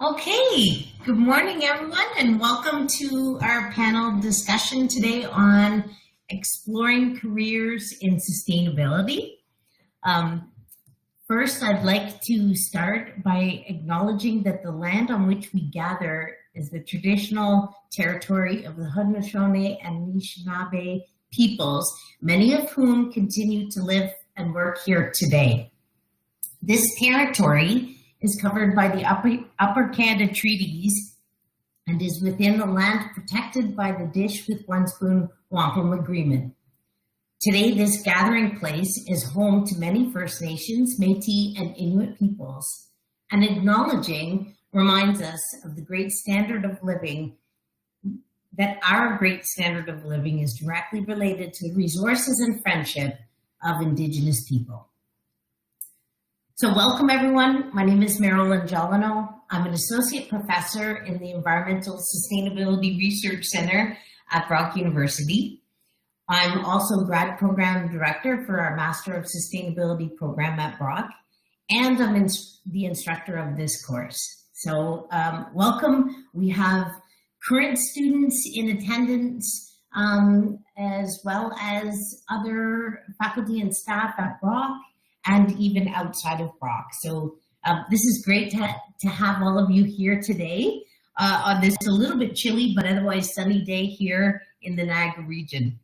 Okay, good morning everyone and welcome to our panel discussion today on exploring careers in sustainability. First, I'd like to start by acknowledging that the land on which we gather is the traditional territory of the Haudenosaunee and Anishinaabe peoples, many of whom continue to live and work here today. This territory is covered by the Upper Canada Treaties and is within the land protected by the Dish with One Spoon Wampum Agreement. Today, this gathering place is home to many First Nations, Métis, and Inuit peoples, and acknowledging reminds us of the great standard of living, that our great standard of living is directly related to the resources and friendship of Indigenous people. So welcome everyone. My name is Marilyn Jolino. I'm an associate professor in the Environmental Sustainability Research Center at Brock University. I'm also grad program director for our Master of Sustainability program at Brock, and I'm the instructor of this course. So welcome. We have current students in attendance as well as other faculty and staff at Brock and even outside of Brock. So this is great to have all of you here today on this a little bit chilly but otherwise sunny day here in the Niagara region.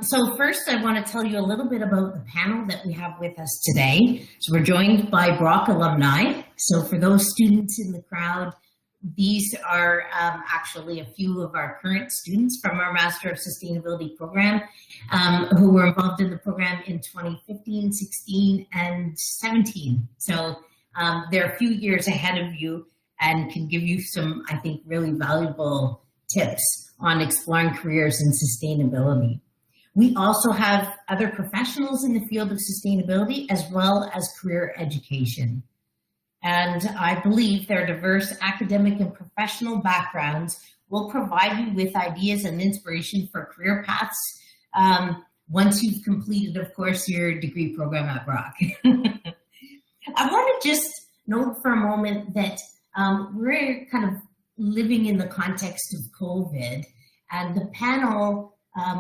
So first I want to tell you a little bit about the panel that we have with us today. So we're joined by Brock alumni. So for those students in the crowd, these are actually a few of our current students from our Master of Sustainability program who were involved in the program in 2015, 16, and 17. So they're a few years ahead of you and can give you some, I think, really valuable tips on exploring careers in sustainability. We also have other professionals in the field of sustainability as well as career education. And I believe their diverse academic and professional backgrounds will provide you with ideas and inspiration for career paths once you've completed, of course, your degree program at Brock. I want to just note for a moment that we're kind of living in the context of COVID, and the panel,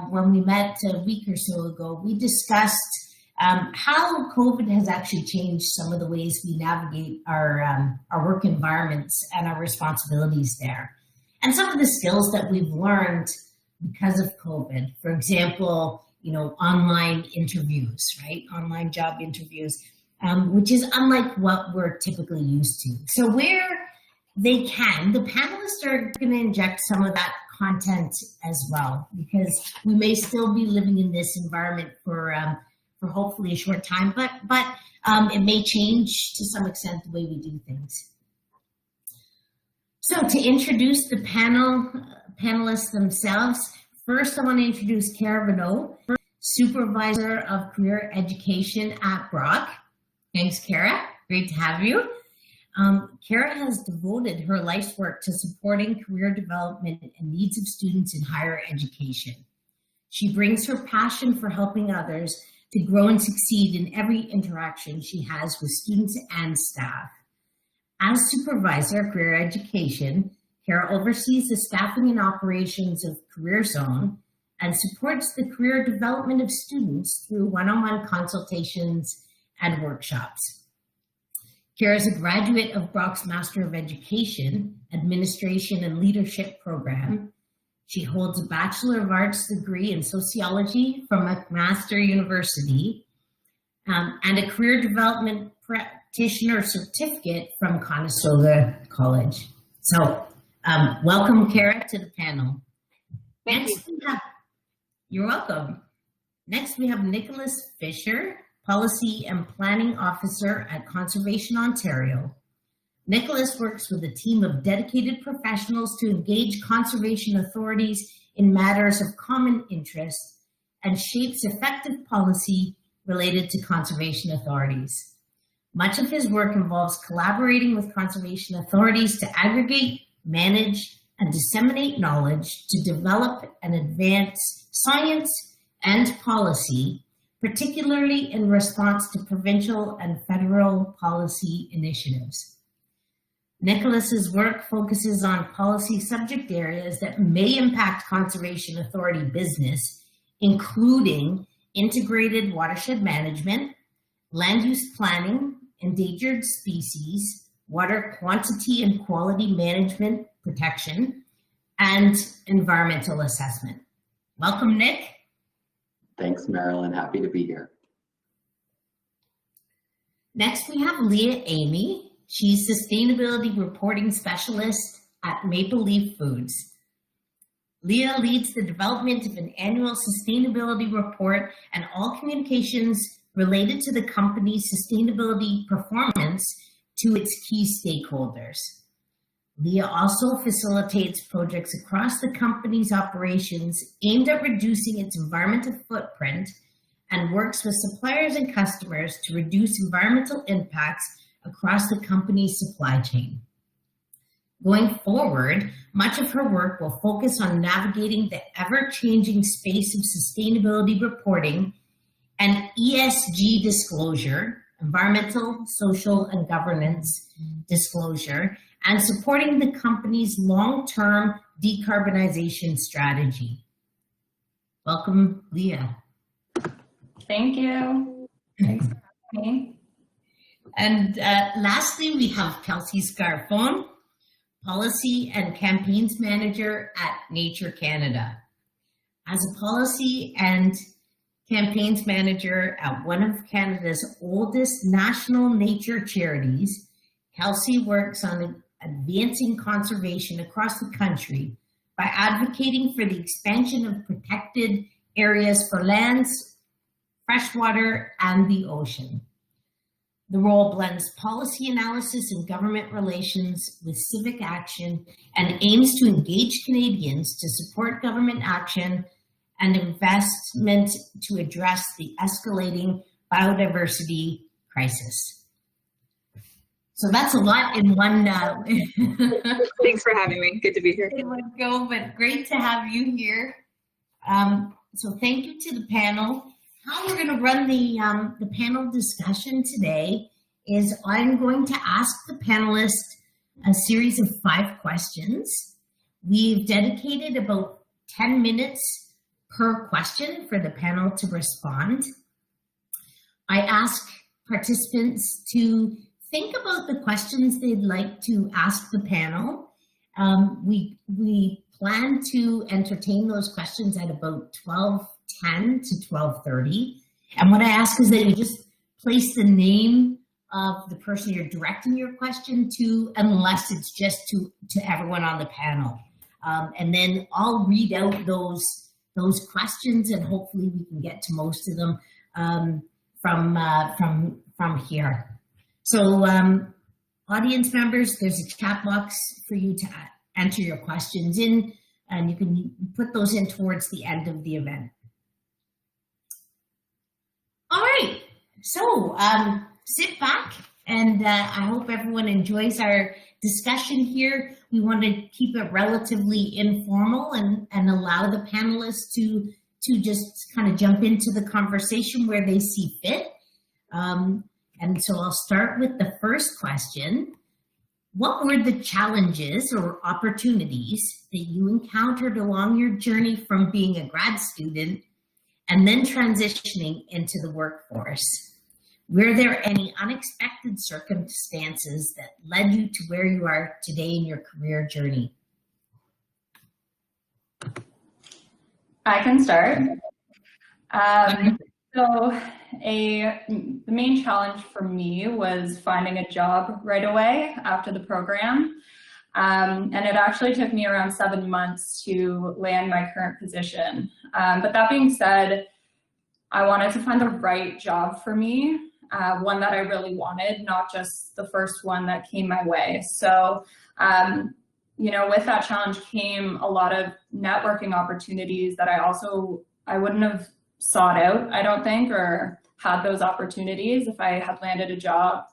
when we met a week or so ago, we discussed how COVID has actually changed some of the ways we navigate our work environments and our responsibilities there. And some of the skills that we've learned because of COVID, for example, online interviews, right? Online job interviews, which is unlike what we're typically used to. So where they can, the panelists are going to inject some of that content as well, because we may still be living in this environment for hopefully a short time, but it may change to some extent the way we do things. So to introduce the panelists themselves, first I want to introduce Kara Renaud, Supervisor of Career Education at Brock. Thanks, Kara. Great to have you. Kara has devoted her life's work to supporting career development and needs of students in higher education. She brings her passion for helping others to grow and succeed in every interaction she has with students and staff. As Supervisor of Career Education, Kara oversees the staffing and operations of Career Zone and supports the career development of students through one-on-one consultations and workshops. Kara is a graduate of Brock's Master of Education, Administration and Leadership program. She holds a Bachelor of Arts degree in Sociology from McMaster University and a Career Development Practitioner Certificate from Conestoga College. So welcome, Kara, to the panel. You're welcome. Next, we have Nicholas Fisher, Policy and Planning Officer at Conservation Ontario. Nicholas works with a team of dedicated professionals to engage conservation authorities in matters of common interest and shapes effective policy related to conservation authorities. Much of his work involves collaborating with conservation authorities to aggregate, manage, and disseminate knowledge to develop and advance science and policy, particularly in response to provincial and federal policy initiatives. Nicholas's work focuses on policy subject areas that may impact conservation authority business, including integrated watershed management, land use planning, endangered species, water quantity and quality management protection, and environmental assessment. Welcome, Nick. Thanks, Marilyn. Happy to be here. Next, we have Leah Amy. She's Sustainability Reporting Specialist at Maple Leaf Foods. Leah leads the development of an annual sustainability report and all communications related to the company's sustainability performance to its key stakeholders. Leah also facilitates projects across the company's operations aimed at reducing its environmental footprint and works with suppliers and customers to reduce environmental impacts across the company's supply chain. Going forward, much of her work will focus on navigating the ever-changing space of sustainability reporting and ESG disclosure, environmental, social, and governance disclosure, and supporting the company's long-term decarbonization strategy. Welcome, Leah. Thank you. Thanks for having me. And lastly, we have Kelsey Scarfone, Policy and Campaigns Manager at Nature Canada. As a Policy and Campaigns Manager at one of Canada's oldest national nature charities, Kelsey works on advancing conservation across the country by advocating for the expansion of protected areas for lands, freshwater, and the ocean. The role blends policy analysis and government relations with civic action and aims to engage Canadians to support government action and investment to address the escalating biodiversity crisis. So that's a lot in one. Thanks for having me. Good to be here. In one go, but great to have you here. So thank you to the panel. How we're going to run the panel discussion today is I'm going to ask the panelists a series of 5 questions. We've dedicated about 10 minutes per question for the panel to respond. I ask participants to think about the questions they'd like to ask the panel. We plan to entertain those questions at about 12:10 to 12:30. And what I ask is that you just place the name of the person you're directing your question to, unless it's just to everyone on the panel. And then I'll read out those questions, and hopefully we can get to most of them from here. So audience members, there's a chat box for you to enter your questions in, and you can put those in towards the end of the event. All right, so sit back, and I hope everyone enjoys our discussion here. We want to keep it relatively informal and allow the panelists to just kind of jump into the conversation where they see fit. And so I'll start with the first question. What were the challenges or opportunities that you encountered along your journey from being a grad student and then transitioning into the workforce? Were there any unexpected circumstances that led you to where you are today in your career journey? I can start. The main challenge for me was finding a job right away after the program. And it actually took me around 7 months to land my current position. But that being said, I wanted to find the right job for me, one that I really wanted, not just the first one that came my way. So, with that challenge came a lot of networking opportunities that I wouldn't have sought out, I don't think, or had those opportunities if I had landed a job.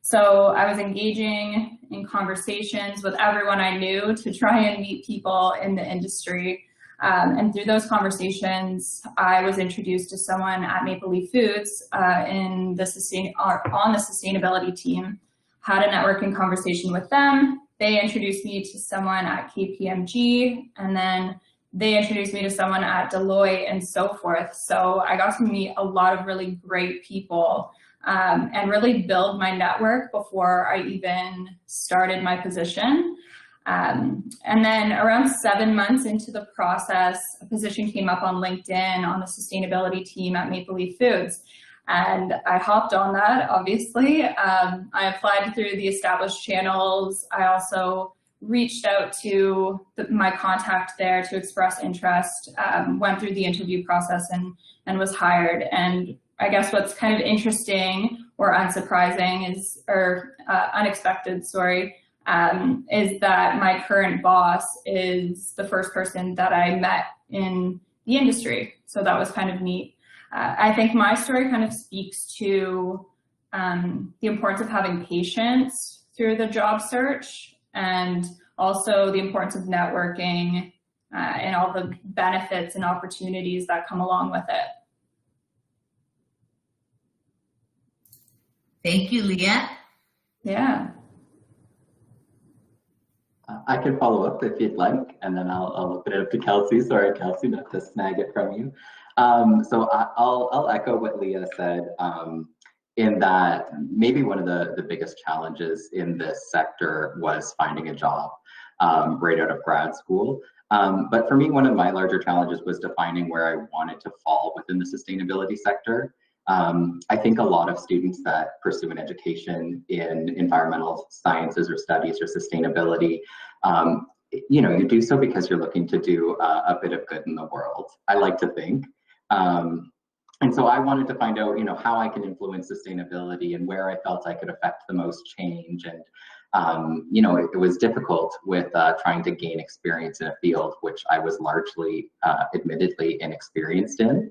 So I was engaging in conversations with everyone I knew to try and meet people in the industry. And through those conversations, I was introduced to someone at Maple Leaf Foods on the sustainability team had a networking conversation with them. They introduced me to someone at KPMG, and then they introduced me to someone at Deloitte and so forth. So I got to meet a lot of really great people and really build my network before I even started my position. And then around 7 months into the process, a position came up on LinkedIn on the sustainability team at Maple Leaf Foods. And I hopped on that, obviously. I applied through the established channels. I also reached out to my contact there to express interest, went through the interview process and was hired. And I guess what's kind of interesting or unsurprising is, or unexpected, sorry, is that my current boss is the first person that I met in the industry. So that was kind of neat. I think my story kind of speaks to the importance of having patience through the job search, and also the importance of networking and all the benefits and opportunities that come along with it. Thank you, Leah. Yeah. I can follow up if you'd like, and then I'll open it up to Kelsey. Sorry, Kelsey, not to snag it from you. So I'll echo what Leah said, in that maybe one of the biggest challenges in this sector was finding a job right out of grad school. But for me, one of my larger challenges was defining where I wanted to fall within the sustainability sector. I think a lot of students that pursue an education in environmental sciences or studies or sustainability, you do so because you're looking to do a bit of good in the world, I like to think. And so I wanted to find out, how I can influence sustainability and where I felt I could affect the most change. And, it was difficult with trying to gain experience in a field which I was largely, admittedly, inexperienced in.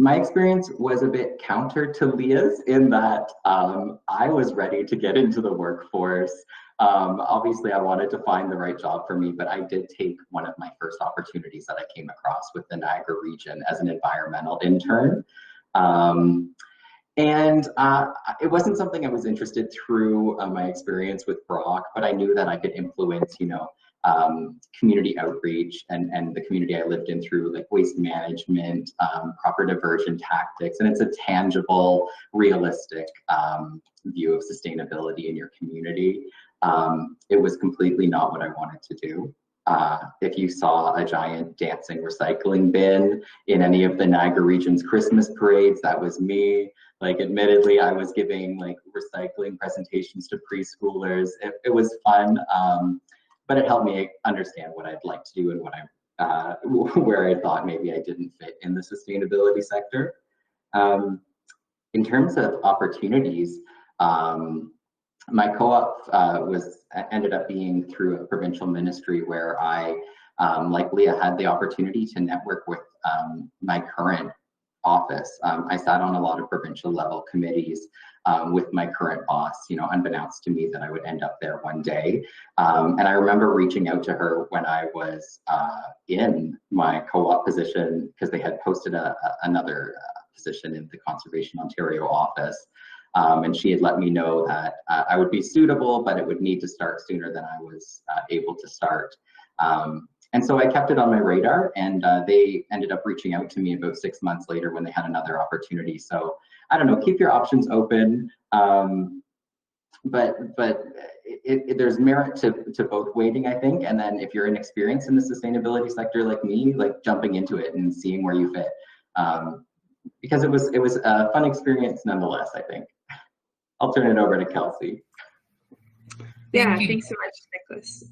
My experience was a bit counter to Leah's in that I was ready to get into the workforce. Obviously, I wanted to find the right job for me, but I did take one of my first opportunities that I came across with the Niagara region as an environmental intern. It wasn't something I was interested through my experience with Brock, but I knew that I could influence, community outreach and the community I lived in through like waste management, proper diversion tactics, and it's a tangible, realistic view of sustainability in your community. It was completely not what I wanted to do. If you saw a giant dancing recycling bin in any of the Niagara region's Christmas parades, that was me. Like, admittedly, I was giving like recycling presentations to preschoolers. It was fun. But it helped me understand what I'd like to do and what where I thought maybe I didn't fit in the sustainability sector. In terms of opportunities, my co-op ended up being through a provincial ministry where I, like Leah, had the opportunity to network with my current office. I sat on a lot of provincial level committees with my current boss, unbeknownst to me that I would end up there one day. And I remember reaching out to her when I was in my co-op position because they had posted another position in the Conservation Ontario office. And she had let me know that I would be suitable, but it would need to start sooner than I was able to start. And so I kept it on my radar, and they ended up reaching out to me about 6 months later when they had another opportunity. So I don't know, keep your options open. But there's merit to both waiting, I think. And then if you're inexperienced in the sustainability sector like me, like jumping into it and seeing where you fit. Because it was a fun experience nonetheless, I think. I'll turn it over to Kelsey. Yeah, thanks so much, Nicholas.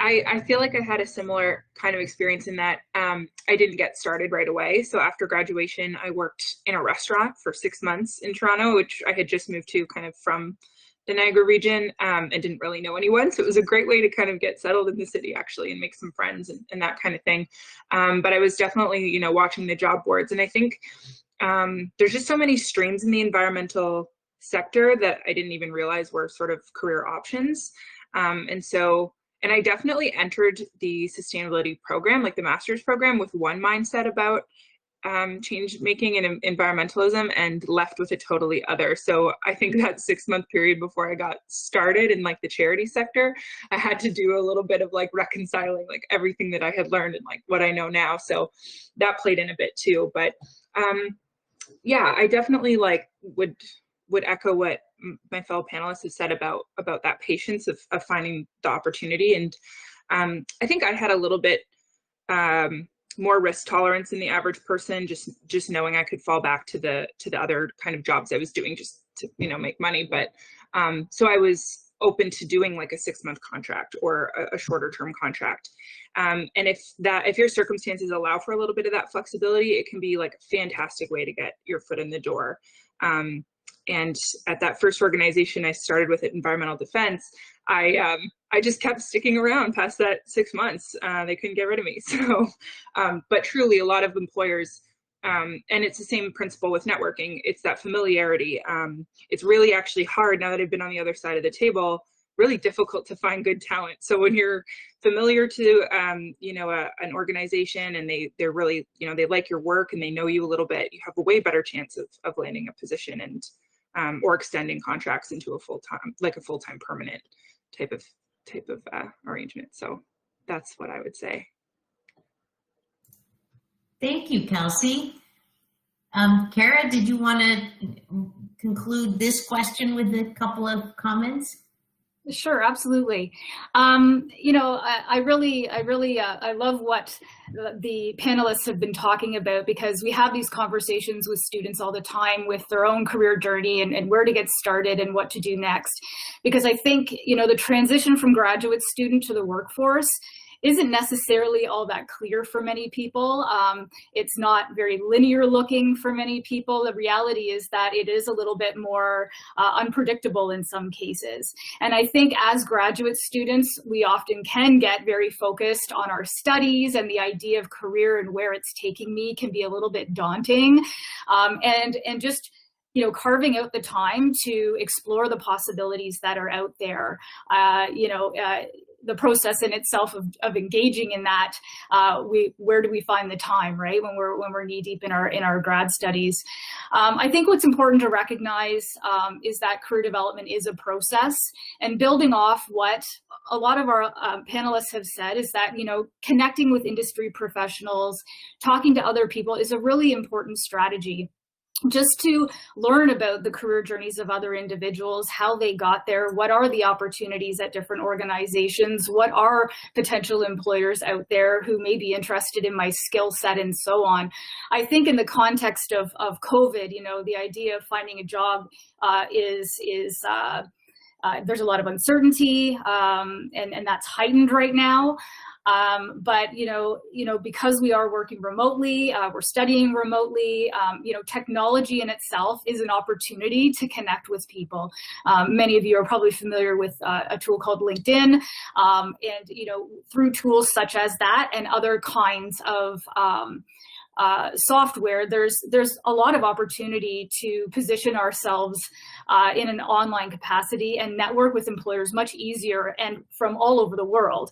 I feel like I had a similar kind of experience in that I didn't get started right away. So after graduation, I worked in a restaurant for 6 months in Toronto, which I had just moved to kind of from the Niagara region and didn't really know anyone. So it was a great way to kind of get settled in the city actually and make some friends and that kind of thing. But I was definitely, watching the job boards. And I think there's just so many streams in the environmental sector that I didn't even realize were sort of career options. And I definitely entered the sustainability program, like the master's program, with one mindset about change making and environmentalism and left with a totally other. So I think that 6-month period before I got started in like the charity sector, I had to do a little bit of like reconciling like everything that I had learned and like what I know now. So that played in a bit too. But yeah, I definitely like would echo what my fellow panelists have said about that patience of finding the opportunity. And I think I had a little bit more risk tolerance than the average person, just knowing I could fall back to the other kind of jobs I was doing just to, you know, make money. But so I was open to doing like a 6-month contract or a shorter term contract. And if your circumstances allow for a little bit of that flexibility, it can be like a fantastic way to get your foot in the door. And at that first organization I started with at Environmental Defense, I just kept sticking around past that 6 months. They couldn't get rid of me. So, but truly a lot of employers, and it's the same principle with networking, it's that familiarity. It's really actually hard, now that I've been on the other side of the table, really difficult to find good talent. So when you're familiar to, you know, an organization and they're really, you know, they like your work and they know you a little bit, you have a way better chance of landing a position and, or extending contracts into a full-time permanent type of arrangement. So that's what I would say. Thank you, Kelsey. Kara, did you want to conclude this question with a couple of comments? Sure, absolutely. You know, I love what the panelists have been talking about, because we have these conversations with students all the time with their own career journey and where to get started and what to do next. Because I think, you know, the transition from graduate student to the workforce isn't necessarily all that clear for many people. It's not very linear looking for many people. The reality is that it is a little bit more unpredictable in some cases. And I think as graduate students, we often can get very focused on our studies, and the idea of career and where it's taking me can be a little bit daunting. And just, you know, carving out the time to explore the possibilities that are out there, the process in itself of engaging in that, where do we find the time, right? When we're knee deep in our grad studies. I think what's important to recognize is that career development is a process, and building off what a lot of our panelists have said is that, you know, connecting with industry professionals, talking to other people is a really important strategy, just to learn about the career journeys of other individuals, how they got there, what are the opportunities at different organizations, what are potential employers out there who may be interested in my skill set, and so on. I think in the context of COVID, you know, the idea of finding a job there's a lot of uncertainty, and that's heightened right now. But you know, because we are working remotely, we're studying remotely, you know, technology in itself is an opportunity to connect with people. Many of you are probably familiar with a tool called LinkedIn, and you know, through tools such as that and other kinds of software, there's a lot of opportunity to position ourselves in an online capacity and network with employers much easier and from all over the world.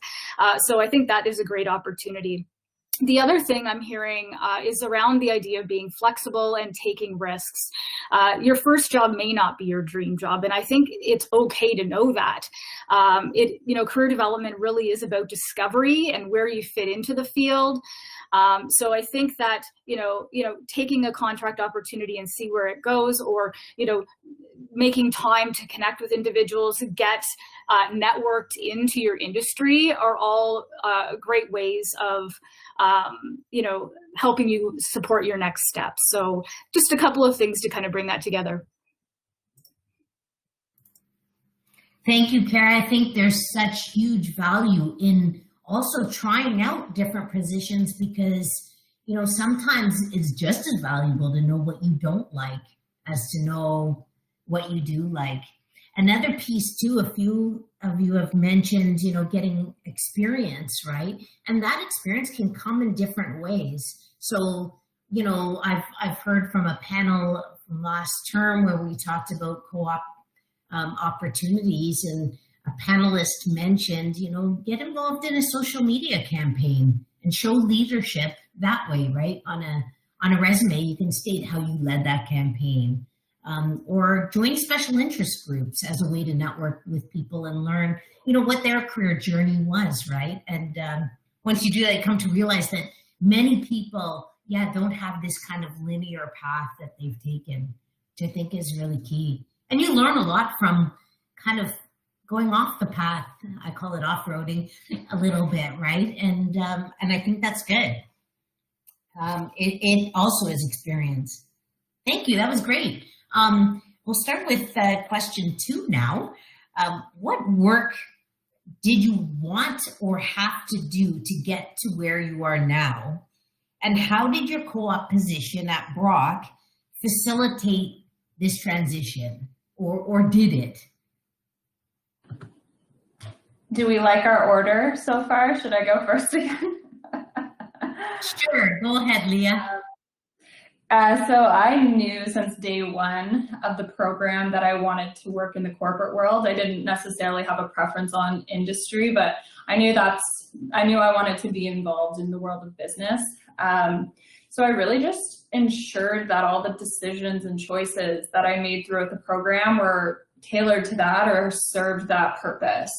So I think that is a great opportunity. The other thing I'm hearing is around the idea of being flexible and taking risks. Your first job may not be your dream job, and I think it's okay to know that. You know, career development really is about discovery and where you fit into the field. So I think that, you know, taking a contract opportunity and see where it goes, or, you know, making time to connect with individuals, get networked into your industry are all great ways of, you know, helping you support your next steps. So just a couple of things to kind of bring that together. Thank you, Kara. I think there's such huge value in also trying out different positions, because, you know, sometimes it's just as valuable to know what you don't like as to know what you do like. Another piece too, a few of you have mentioned, you know, getting experience, right? And that experience can come in different ways. So, you know, I've heard from a panel from last term where we talked about co-op opportunities, and a panelist mentioned, you know, get involved in a social media campaign and show leadership that way, right? On on a resume, you can state how you led that campaign. Or join special interest groups as a way to network with people and learn, what their career journey was, right? And once you do that, you come to realize that many people, don't have this kind of linear path that they've taken, which I think is really key. And you learn a lot from kind of going off the path. I call it off-roading a little bit, right? And I think that's good. It also is experience. Thank you. That was great. We'll start with question 2 now. What work did you want or have to do to get to where you are now? And how did your co-op position at Brock facilitate this transition, or did it? Do we like our order so far? Should I go first again? Sure, go ahead, Leah. So I knew since day one of the program that I wanted to work in the corporate world. I didn't necessarily have a preference on industry, but I knew I wanted to be involved in the world of business. So I really just ensured that all the decisions and choices that I made throughout the program were tailored to that or served that purpose.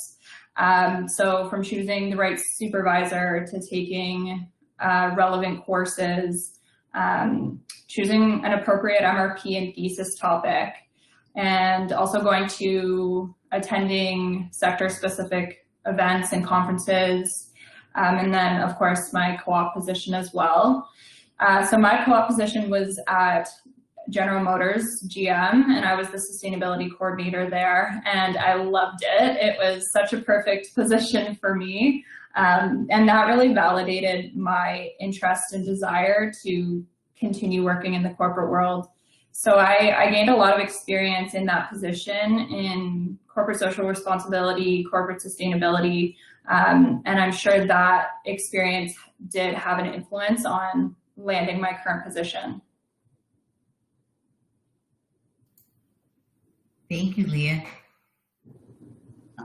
So from choosing the right supervisor to taking relevant courses, choosing an appropriate MRP and thesis topic, and also going to attending sector-specific events and conferences, and then, of course, my co-op position as well. So my co-op position was at General Motors, GM, and I was the sustainability coordinator there, and I loved it. It was such a perfect position for me, and that really validated my interest and desire to continue working in the corporate world. So I gained a lot of experience in that position in corporate social responsibility, corporate sustainability, and I'm sure that experience did have an influence on landing my current position. Thank you, Leah.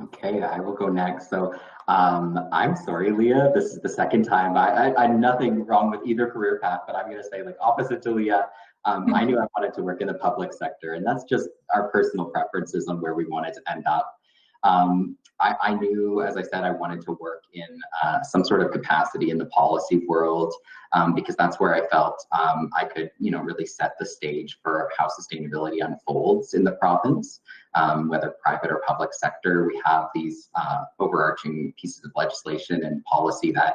Okay, I will go next. So I'm sorry, Leah, this is the second time. I'm nothing wrong with either career path, but I'm going to say, like, opposite to Leah, I knew I wanted to work in the public sector, and that's just our personal preferences on where we wanted to end up. I knew, as I said, I wanted to work in some sort of capacity in the policy world, because that's where I felt I could, really set the stage for how sustainability unfolds in the province, whether private or public sector. We have these overarching pieces of legislation and policy that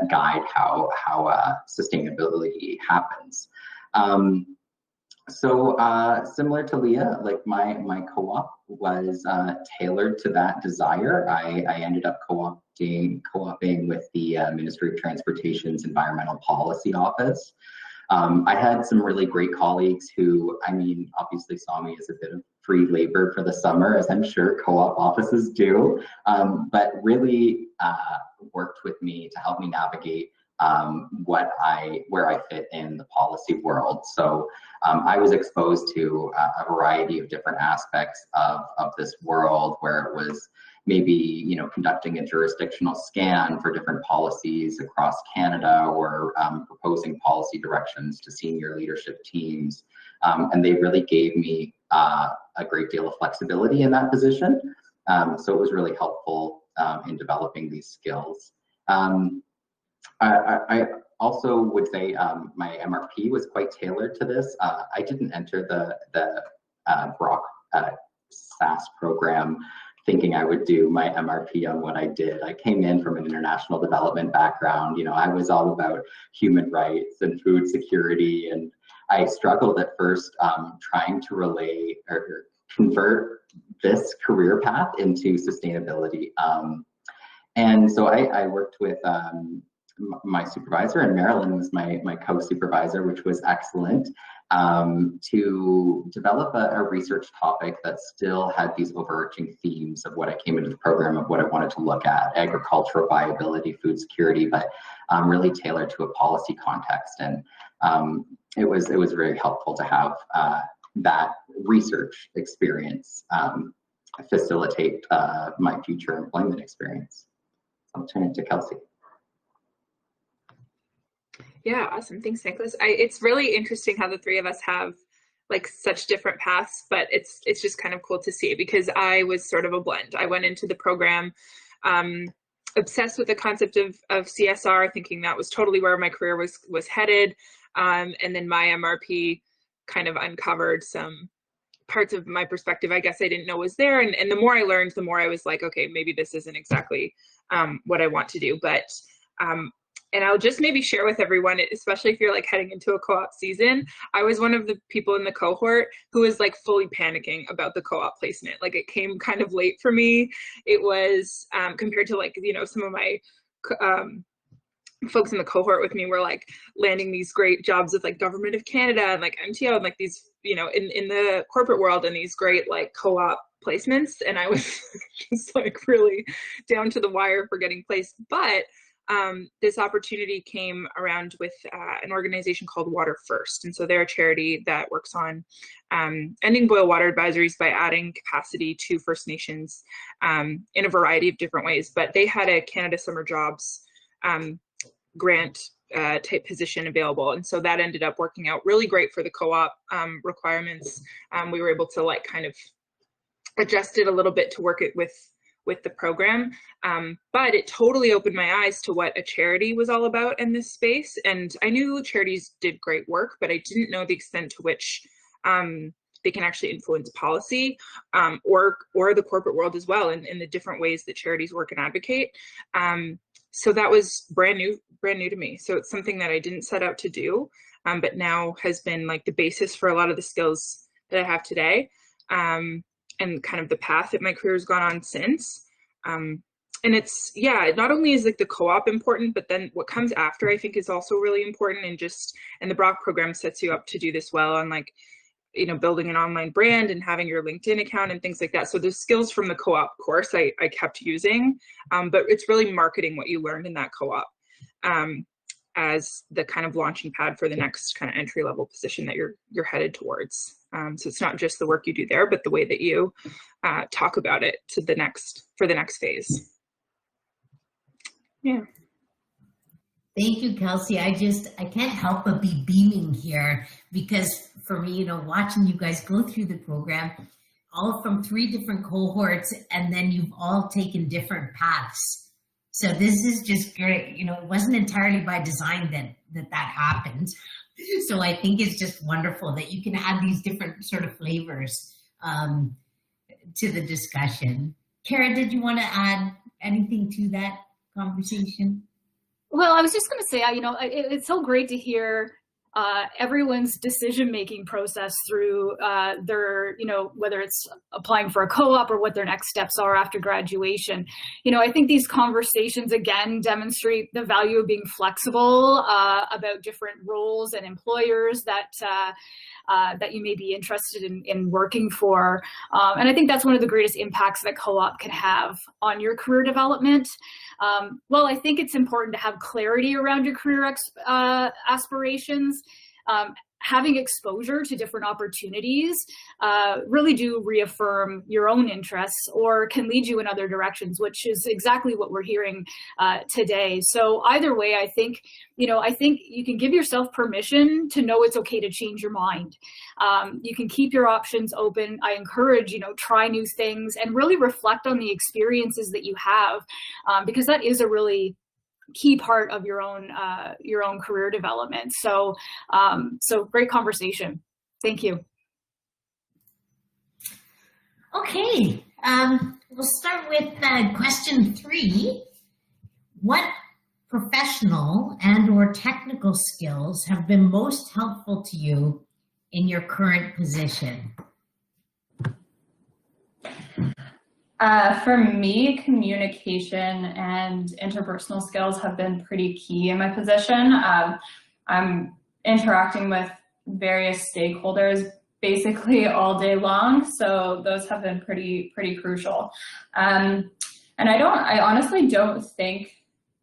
guide how sustainability happens. So similar to Leah, like my co-op was tailored to that desire. I ended up co-oping with the Ministry of Transportation's Environmental Policy Office. I had some really great colleagues who, obviously saw me as a bit of free labor for the summer, as I'm sure co-op offices do, but really worked with me to help me navigate where I fit in the policy world. So I was exposed to a variety of different aspects of this world, where it was maybe, conducting a jurisdictional scan for different policies across Canada, or proposing policy directions to senior leadership teams. And they really gave me a great deal of flexibility in that position. So it was really helpful in developing these skills. I also would say my MRP was quite tailored to this. I didn't enter the Brock SAS program thinking I would do my MRP on what I did. I came in from an international development background. I was all about human rights and food security, and I struggled at first trying to relay or convert this career path into sustainability. And so I worked with my supervisor, and Marilyn was my co-supervisor, which was excellent, to develop a research topic that still had these overarching themes of what I came into the program, of what I wanted to look at: agricultural viability, food security, but really tailored to a policy context. And it was very helpful to have that research experience facilitate my future employment experience. I'll turn it to Kelsey. Yeah, awesome. Thanks, Nicholas. It's really interesting how the three of us have like such different paths, but it's just kind of cool to see, because I was sort of a blend. I went into the program obsessed with the concept of CSR, thinking that was totally where my career was headed. And then my MRP kind of uncovered some parts of my perspective I guess I didn't know was there. And the more I learned, the more I was like, okay, maybe this isn't exactly what I want to do. But and I'll just maybe share with everyone, especially if you're like heading into a co-op season, I was one of the people in the cohort who was like fully panicking about the co-op placement. Like it came kind of late for me. It was compared to like, you know, some of my folks in the cohort with me were like landing these great jobs with like Government of Canada and like MTO and like these, you know, in the corporate world, and these great like co-op placements. And I was just like really down to the wire for getting placed. But this opportunity came around with an organization called Water First. And so they're a charity that works on ending boil water advisories by adding capacity to First Nations in a variety of different ways. But they had a Canada Summer Jobs grant type position available. And so that ended up working out really great for the co-op requirements. We were able to like kind of adjust it a little bit to work it with the program. But it totally opened my eyes to what a charity was all about in this space. And I knew charities did great work, but I didn't know the extent to which they can actually influence policy or the corporate world as well in the different ways that charities work and advocate. So that was brand new to me. So it's something that I didn't set out to do, but now has been like the basis for a lot of the skills that I have today. And kind of the path that my career has gone on since. And it's, yeah, not only is like the co-op important, but then what comes after I think is also really important. And the Brock program sets you up to do this well on like, you know, building an online brand and having your LinkedIn account and things like that. So the skills from the co-op course I kept using, but it's really marketing what you learned in that co-op as the kind of launching pad for the next kind of entry-level position that you're headed towards. So it's not just the work you do there, but the way that you talk about it for the next phase. Yeah. Thank you, Kelsey. I can't help but be beaming here, because for me, you know, watching you guys go through the program, all from 3 different cohorts, and then you've all taken different paths. So this is just great. You know, it wasn't entirely by design that happened. So I think it's just wonderful that you can add these different sort of flavors to the discussion. Kara, did you want to add anything to that conversation? Well, I was just going to say, you know, it's so great to hear everyone's decision-making process through their, you know, whether it's applying for a co-op or what their next steps are after graduation. You know, I think these conversations, again, demonstrate the value of being flexible about different roles and employers that you may be interested in working for. And I think that's one of the greatest impacts that co-op can have on your career development. Well, I think it's important to have clarity around your career aspirations. Having exposure to different opportunities really do reaffirm your own interests or can lead you in other directions, which is exactly what we're hearing today. So either way, I think you can give yourself permission to know it's okay to change your mind. You can keep your options open. I encourage, you know, try new things and really reflect on the experiences that you have, because that is a really key part of your own career development. So great conversation. Thank you. Okay, we'll start with question 3. What professional and/or technical skills have been most helpful to you in your current position? For me, communication and interpersonal skills have been pretty key in my position. I'm interacting with various stakeholders basically all day long, so those have been pretty crucial. And I honestly don't think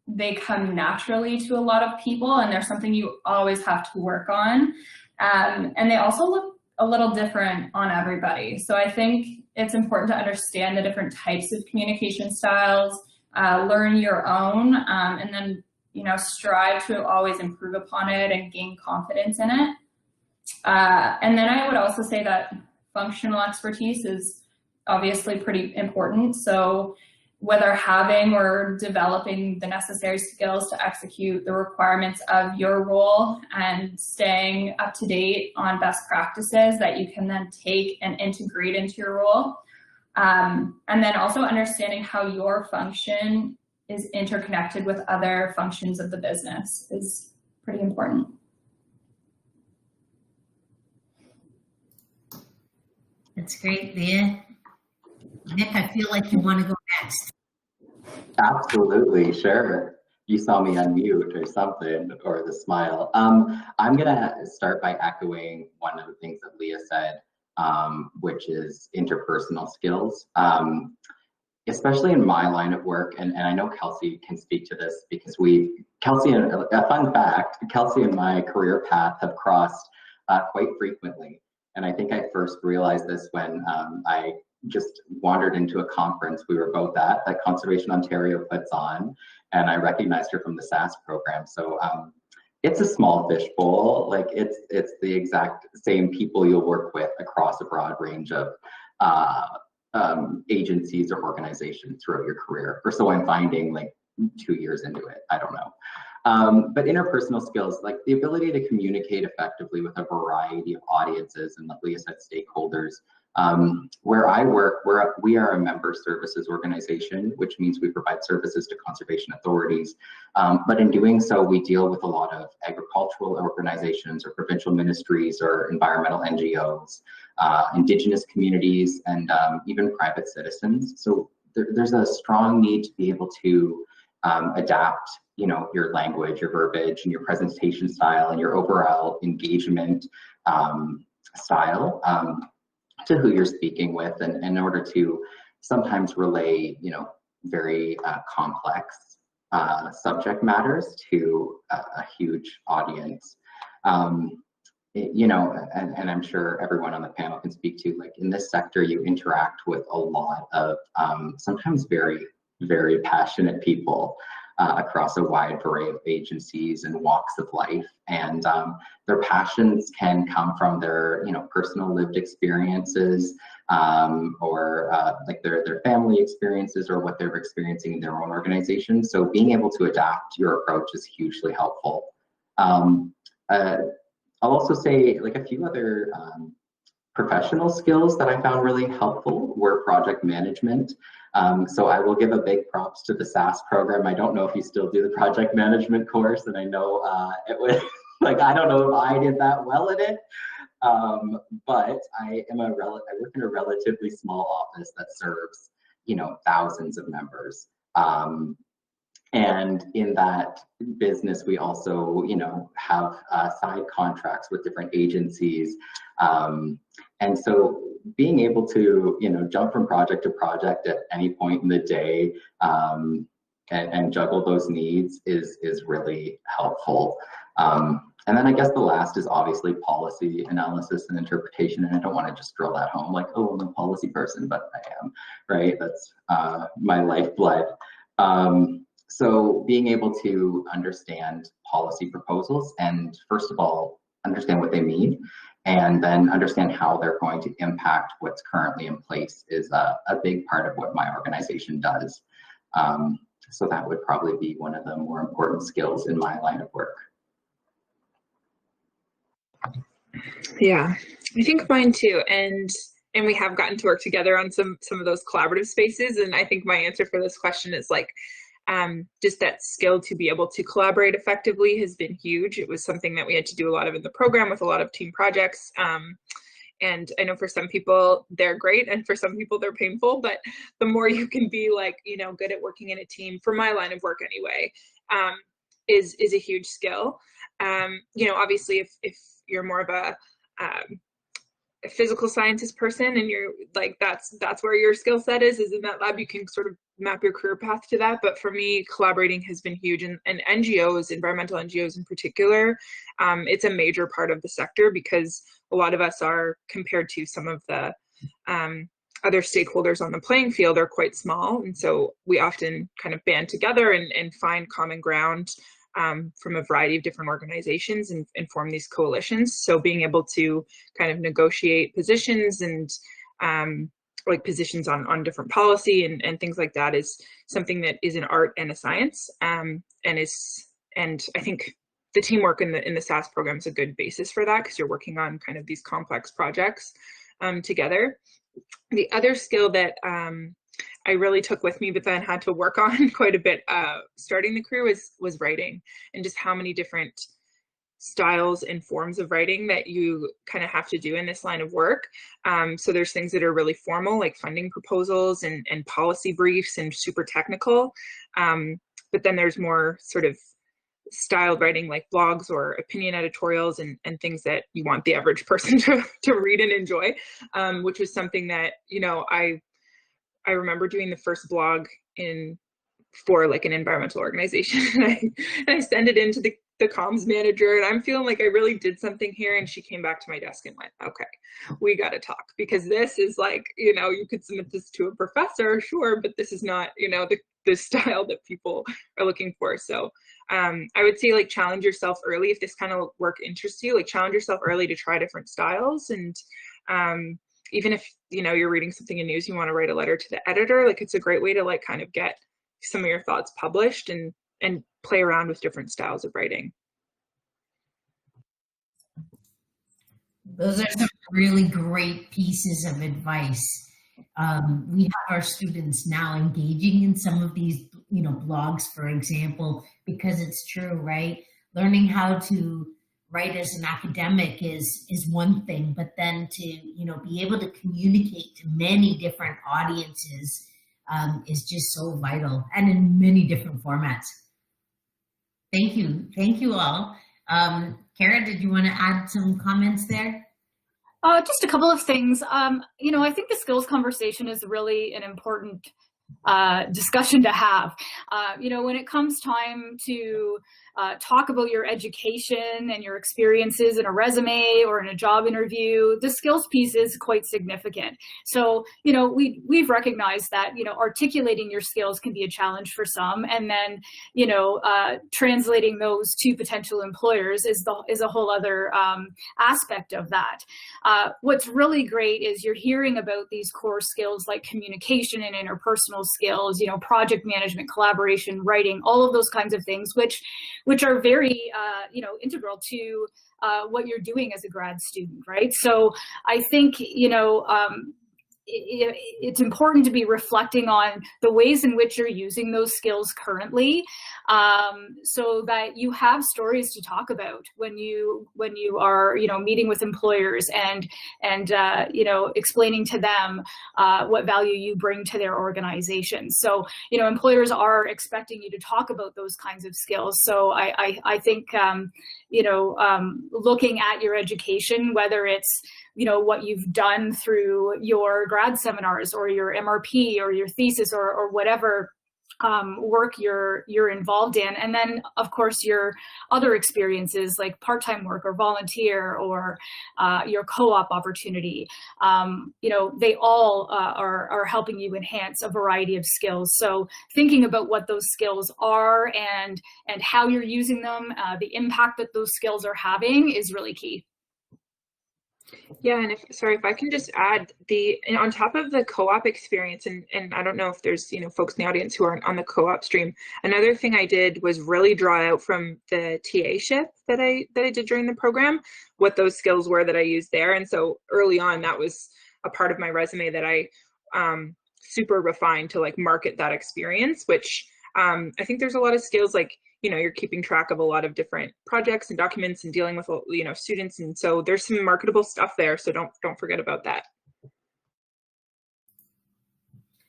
they come naturally to a lot of people, and they're something you always have to work on. And they also look a little different on everybody. So I think it's important to understand the different types of communication styles, learn your own, and then, strive to always improve upon it and gain confidence in it. And then I would also say that functional expertise is obviously pretty important. So whether having or developing the necessary skills to execute the requirements of your role and staying up to date on best practices that you can then take and integrate into your role. And then also understanding how your function is interconnected with other functions of the business is pretty important. That's great, Leah. Nick, I feel like you want to go next. Absolutely, sure. You saw me unmute or something, or the smile. I'm gonna start by echoing one of the things that Leah said, which is interpersonal skills. Especially in my line of work, and I know Kelsey can speak to this because Kelsey, a fun fact, Kelsey and my career path have crossed quite frequently. And I think I first realized this when I just wandered into a conference we were both at that Conservation Ontario puts on, and I recognized her from the SAS program. So it's a small fishbowl. Like it's the exact same people you'll work with across a broad range of agencies or organizations throughout your career, or so I'm finding, like 2 years into it. I don't know. But interpersonal skills, like the ability to communicate effectively with a variety of audiences and, like Leah said, stakeholders. Where I work, we are a member services organization, which means we provide services to conservation authorities. But in doing so, we deal with a lot of agricultural organizations or provincial ministries or environmental NGOs, Indigenous communities, and even private citizens. So there's a strong need to be able to adapt, your language, your verbiage, and your presentation style, and your overall engagement style to who you're speaking with, and in order to sometimes relay, very complex subject matters to a huge audience. And I'm sure everyone on the panel can speak to, like, in this sector, you interact with a lot of sometimes very, very passionate people across a wide array of agencies and walks of life. And their passions can come from their, personal lived experiences, or like their family experiences, or what they're experiencing in their own organization. So being able to adapt your approach is hugely helpful. I'll also say, like, a few other professional skills that I found really helpful were project management. So I will give a big props to the SAS program. I don't know if you still do the project management course, and I know it was like, I don't know if I did that well at it, but I work in a relatively small office that serves, thousands of members. And in that business, we also, have side contracts with different agencies. And so being able to, jump from project to project at any point in the day and juggle those needs is really helpful. And then I guess the last is obviously policy analysis and interpretation. And I don't want to just drill that home like, oh, I'm a policy person, but I am, right? That's my lifeblood. So being able to understand policy proposals, and first of all, understand what they mean, and then understand how they're going to impact what's currently in place is a big part of what my organization does. So that would probably be one of the more important skills in my line of work. Yeah, I think mine too. And we have gotten to work together on some of those collaborative spaces. And I think my answer for this question is like, just that skill to be able to collaborate effectively has been huge. It was something that we had to do a lot of in the program with a lot of team projects. And I know for some people they're great, and for some people they're painful, but the more you can be like, good at working in a team, for my line of work anyway, is a huge skill. Obviously if you're more of a physical scientist person and you're like, that's where your skill set is in that lab, you can sort of map your career path to that. But for me, collaborating has been huge, and NGOs, environmental NGOs in particular, it's a major part of the sector because a lot of us are, compared to some of the other stakeholders on the playing field, are quite small. And so we often kind of band together and find common ground from a variety of different organizations and form these coalitions. So being able to kind of negotiate positions and like positions on different policy and things like that is something that is an art and a science, and I think the teamwork in the SAS program is a good basis for that, because you're working on kind of these complex projects together. The other skill that I really took with me, but then had to work on quite a bit starting the career was writing, and just how many different styles and forms of writing that you kind of have to do in this line of work. So there's things that are really formal, like funding proposals and policy briefs and super technical. But then there's more sort of styled writing, like blogs or opinion editorials and things that you want the average person to read and enjoy, which was something that, you know, I remember doing the first blog for like an environmental organization, and I sent it into the comms manager, and I'm feeling like I really did something here. And she came back to my desk and went, okay, we got to talk, because this is like, you know, you could submit this to a professor, sure, but this is not, you know, the style that people are looking for. So I would say, like, challenge yourself early. If this kind of work interests you, like, challenge yourself early to try different styles. And even if, you know, you're reading something in news, you want to write a letter to the editor, like, it's a great way to like kind of get some of your thoughts published and play around with different styles of writing. Those are some really great pieces of advice. We have our students now engaging in some of these, you know, blogs, for example, because it's true, right? Learning how to write as an academic is one thing, but then to, you know, be able to communicate to many different audiences is just so vital, and in many different formats. Thank you all. Kara, did you want to add some comments there? Just a couple of things. You know, I think the skills conversation is really an important discussion to have. You know, when it comes time to talk about your education and your experiences in a resume or in a job interview, the skills piece is quite significant. So, you know, we've recognized that, you know, articulating your skills can be a challenge for some, and then, you know, translating those to potential employers is a whole other aspect of that. What's really great is you're hearing about these core skills like communication and interpersonal skills, you know, project management, collaboration, writing, all of those kinds of things, which are very, you know, integral to what you're doing as a grad student, right? So I think, you know, it's important to be reflecting on the ways in which you're using those skills currently, so that you have stories to talk about when you are, you know, meeting with employers and you know, explaining to them what value you bring to their organization. So, you know, employers are expecting you to talk about those kinds of skills. So I think, you know, looking at your education, whether it's, you know, what you've done through your grad seminars or your MRP or your thesis or whatever work you're involved in, and then of course your other experiences like part-time work or volunteer or your co-op opportunity, you know, they all are helping you enhance a variety of skills. So thinking about what those skills are and how you're using them, the impact that those skills are having is really key. Yeah, and if I can just add, on top of the co-op experience, and I don't know if there's, you know, folks in the audience who aren't on the co-op stream, another thing I did was really draw out from the TA-ship that I did during the program what those skills were that I used there. And so early on, that was a part of my resume that I super refined to like market that experience, which I think there's a lot of skills, like, you know, you're keeping track of a lot of different projects and documents and dealing with, you know, students. And so there's some marketable stuff there. So don't forget about that.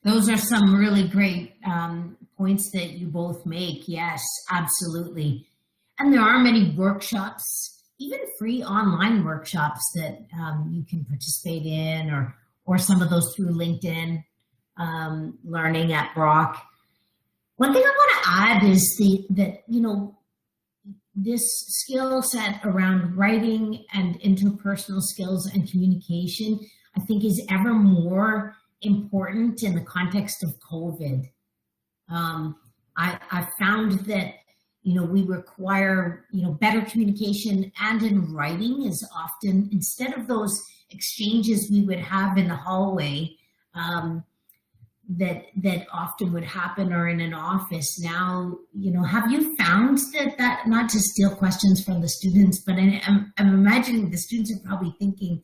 Those are some really great points that you both make. Yes, absolutely. And there are many workshops, even free online workshops that you can participate in, or some of those through LinkedIn Learning at Brock. One thing I want to add is that, you know, this skill set around writing and interpersonal skills and communication, I think, is ever more important in the context of COVID. I found that, we require, better communication, and in writing is often, instead of those exchanges we would have in the hallway, that often would happen, or in an office now, have you found that not to steal questions from the students, but I'm imagining the students are probably thinking,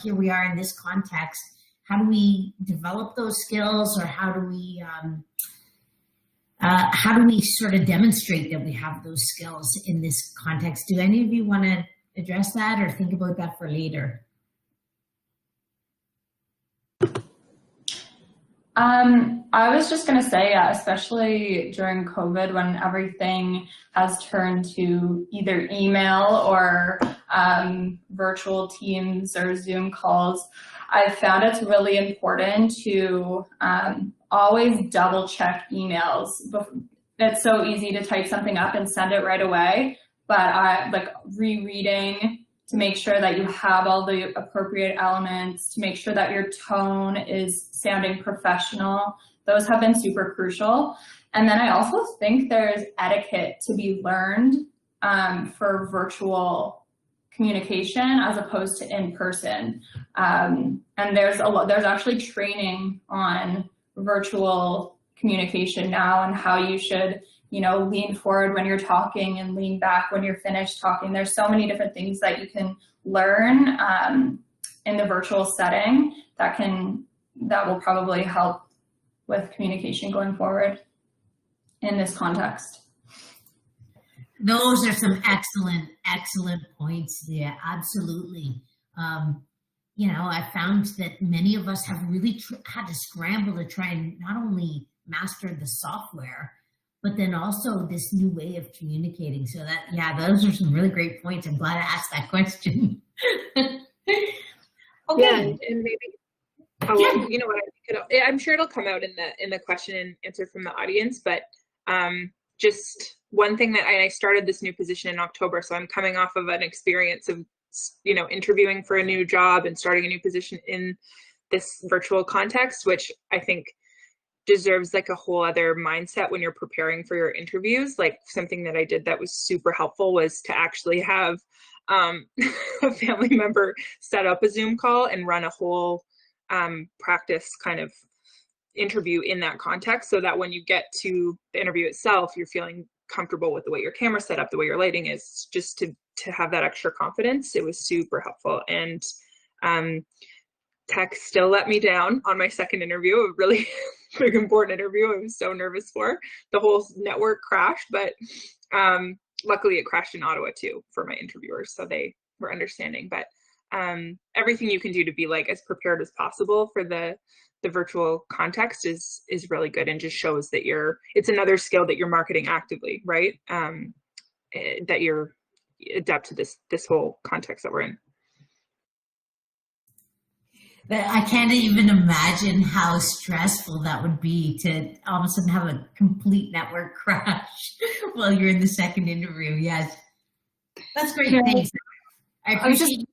here we are in this context, how do we develop those skills, or how do we sort of demonstrate that we have those skills in this context? Do any of you want to address that or think about that for later? I was just going to say, especially during COVID, when everything has turned to either email or virtual Teams or Zoom calls, I've found it's really important to always double check emails. It's so easy to type something up and send it right away, but like rereading to make sure that you have all the appropriate elements, to make sure that your tone is sounding professional. Those have been super crucial. And then I also think there's etiquette to be learned for virtual communication as opposed to in person. And there's actually training on virtual communication now, and how you should, lean forward when you're talking and lean back when you're finished talking. There's so many different things that you can learn in the virtual setting that will probably help with communication going forward in this context. Those are some excellent points. Yeah, absolutely. I found that many of us have really had to scramble to try and not only master the software, but then also this new way of communicating. So those are some really great points. I'm glad I asked that question. Okay. Yeah, and maybe, you know what, I'm sure it'll come out in the question and answer from the audience, but just one thing that I started this new position in October, so I'm coming off of an experience of, interviewing for a new job and starting a new position in this virtual context, which I think deserves like a whole other mindset when you're preparing for your interviews. Like, something that I did that was super helpful was to actually have a family member set up a Zoom call and run a whole practice kind of interview in that context, so that when you get to the interview itself, you're feeling comfortable with the way your camera's set up, the way your lighting is, just to have that extra confidence. It was super helpful. And tech still let me down on my second interview, a really big important interview I was so nervous for. The whole network crashed, but luckily it crashed in Ottawa too for my interviewers, so they were understanding. But everything you can do to be like as prepared as possible for the virtual context is really good, and just shows that it's another skill that you're marketing actively, right? That you're adept to this whole context that we're in. But I can't even imagine how stressful that would be to all of a sudden have a complete network crash while you're in the second interview. Yes. That's great. Yeah. Thanks. I appreciate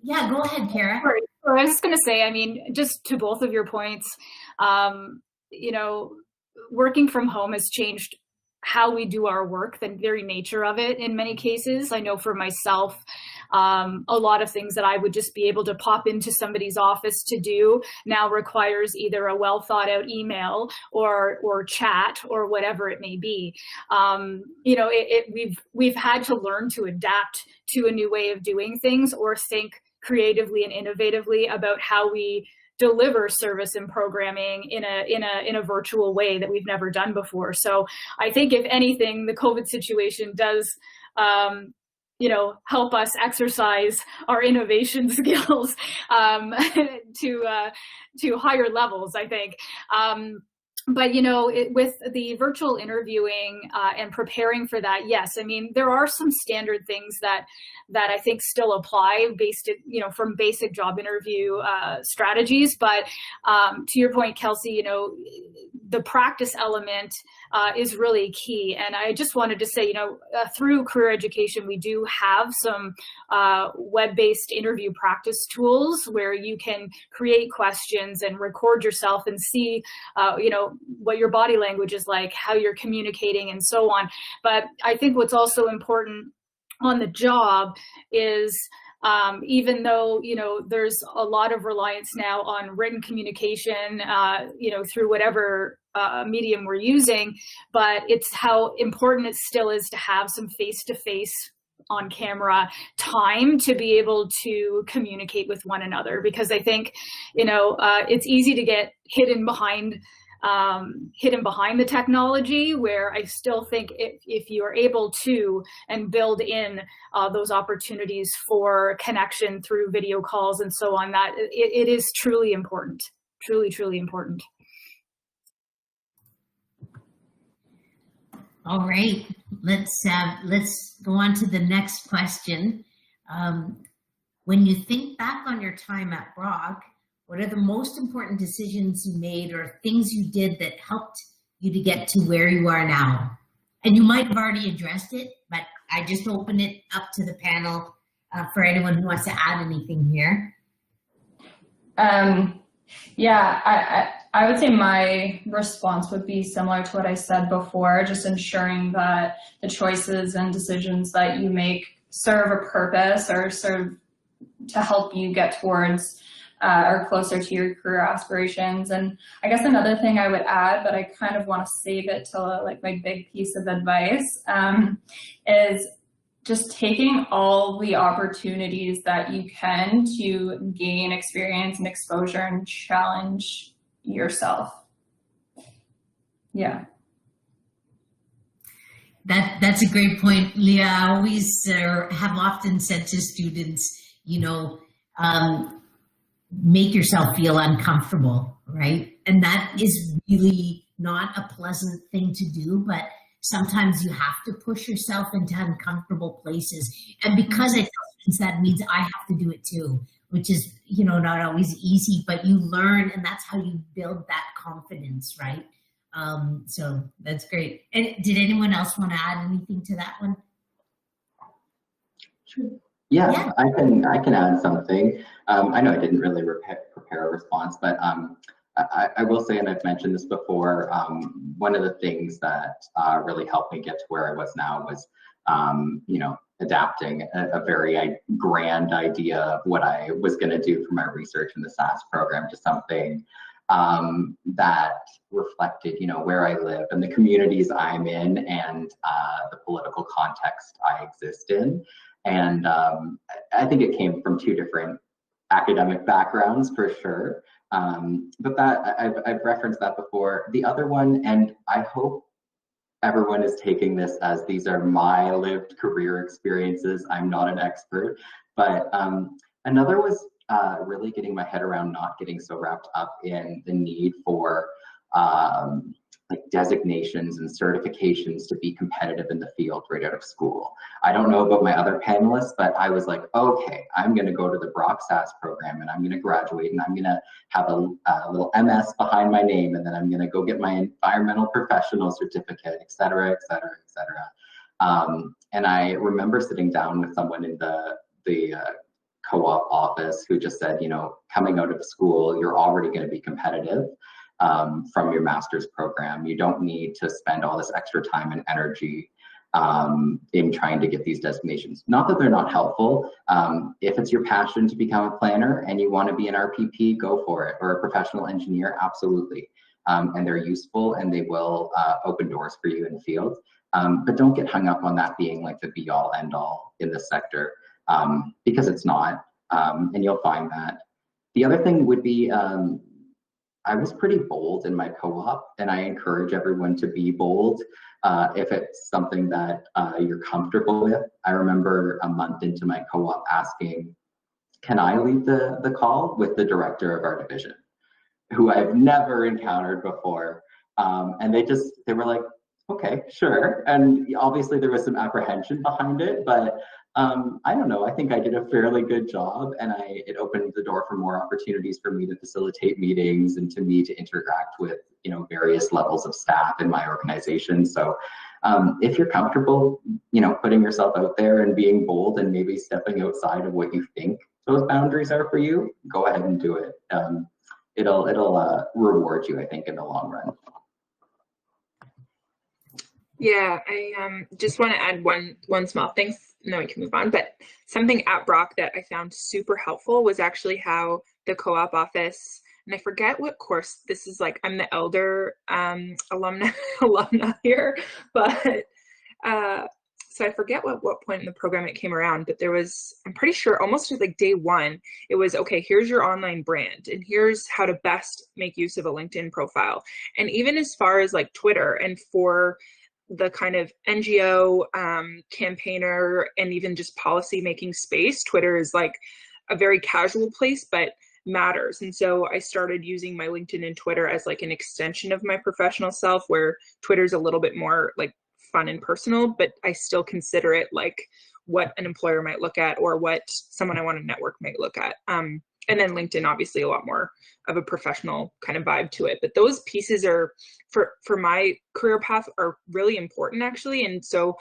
Yeah, go ahead, Kara. I was just going to say, just to both of your points, working from home has changed how we do our work, the very nature of it in many cases. I know for myself, a lot of things that I would just be able to pop into somebody's office to do now requires either a well thought out email or chat or whatever it may be. We've had to learn to adapt to a new way of doing things, or think creatively and innovatively about how we deliver service and programming in a virtual way that we've never done before. So I think, if anything, the COVID situation does help us exercise our innovation skills to higher levels, I think. But, with the virtual interviewing and preparing for that, yes, there are some standard things that I think still apply based, from basic job interview strategies. But to your point, Kelsey, the practice element is really key. And I just wanted to say, through career education, we do have some web-based interview practice tools where you can create questions and record yourself and see, what your body language is like, how you're communicating, and so on. But I think what's also important on the job is, even though, there's a lot of reliance now on written communication, through whatever medium we're using, but it's how important it still is to have some face-to-face on camera time to be able to communicate with one another. Because I think, it's easy to get hidden behind the technology, where I still think if you are able to and build in those opportunities for connection through video calls and so on, that it is truly important, truly important. All right, let's go on to the next question. When you think back on your time at Brock, what are the most important decisions you made or things you did that helped you to get to where you are now? And you might have already addressed it, but I just open it up to the panel for anyone who wants to add anything here. I would say my response would be similar to what I said before, just ensuring that the choices and decisions that you make serve a purpose or serve to help you get towards or closer to your career aspirations. And I guess another thing I would add, but I kind of want to save it to like my big piece of advice, is just taking all the opportunities that you can to gain experience and exposure and challenge yourself. Yeah. That's a great point, Leah. I always have often said to students, make yourself feel uncomfortable, right? And that is really not a pleasant thing to do, but sometimes you have to push yourself into uncomfortable places. And because I tell students that means I have to do it too, which is, not always easy, but you learn, and that's how you build that confidence, right? So that's great. And did anyone else want to add anything to that one? Sure. Yeah. I can add something. I know I didn't really prepare a response, but I will say, and I've mentioned this before, one of the things that really helped me get to where I was now was, adapting a very grand idea of what I was going to do for my research in the SAS program to something that reflected, where I live and the communities I'm in and the political context I exist in. And I think it came from two different academic backgrounds for sure. But that I've referenced that before. The other one, and I hope everyone is taking this as these are my lived career experiences. I'm not an expert, but another was really getting my head around not getting so wrapped up in the need for like designations and certifications to be competitive in the field right out of school. I don't know about my other panelists, but I was like, okay, I'm going to go to the Brock SAS program and I'm going to graduate and I'm going to have a little MS behind my name, and then I'm going to go get my environmental professional certificate, et cetera, et cetera, et cetera. And I remember sitting down with someone in the co-op office who just said, coming out of school, you're already going to be competitive. From your master's program. You don't need to spend all this extra time and energy in trying to get these designations. Not that they're not helpful. If it's your passion to become a planner and you want to be an RPP, go for it. Or a professional engineer, absolutely. And they're useful and they will open doors for you in the field. But don't get hung up on that being like the be all end all in this sector, because it's not, and you'll find that. The other thing would be, I was pretty bold in my co-op, and I encourage everyone to be bold if it's something that you're comfortable with. I remember a month into my co-op asking, can I lead the call with the director of our division, who I've never encountered before? And they were like, okay, sure. And obviously there was some apprehension behind it, but I don't know, I think I did a fairly good job, and it opened the door for more opportunities for me to facilitate meetings and to me to interact with, various levels of staff in my organization. So if you're comfortable, putting yourself out there and being bold and maybe stepping outside of what you think those boundaries are for you, go ahead and do it. It'll reward you, I think, in the long run. Yeah, I just want to add one small thing, and then we can move on. But something at Brock that I found super helpful was actually how the co-op office, and I forget what course this is, like, I'm the elder alumna here, but so I forget what point in the program it came around, but there was, I'm pretty sure almost like day one, it was, okay, here's your online brand and here's how to best make use of a LinkedIn profile. And even as far as like Twitter, and for the kind of NGO campaigner and even just policy making space, Twitter is like a very casual place, but matters. And so I started using my LinkedIn and Twitter as like an extension of my professional self, where Twitter's a little bit more like fun and personal, but I still consider it like what an employer might look at or what someone I want to network might look at. And then LinkedIn, obviously a lot more of a professional kind of vibe to it. But those pieces are, for my career path, are really important actually. And so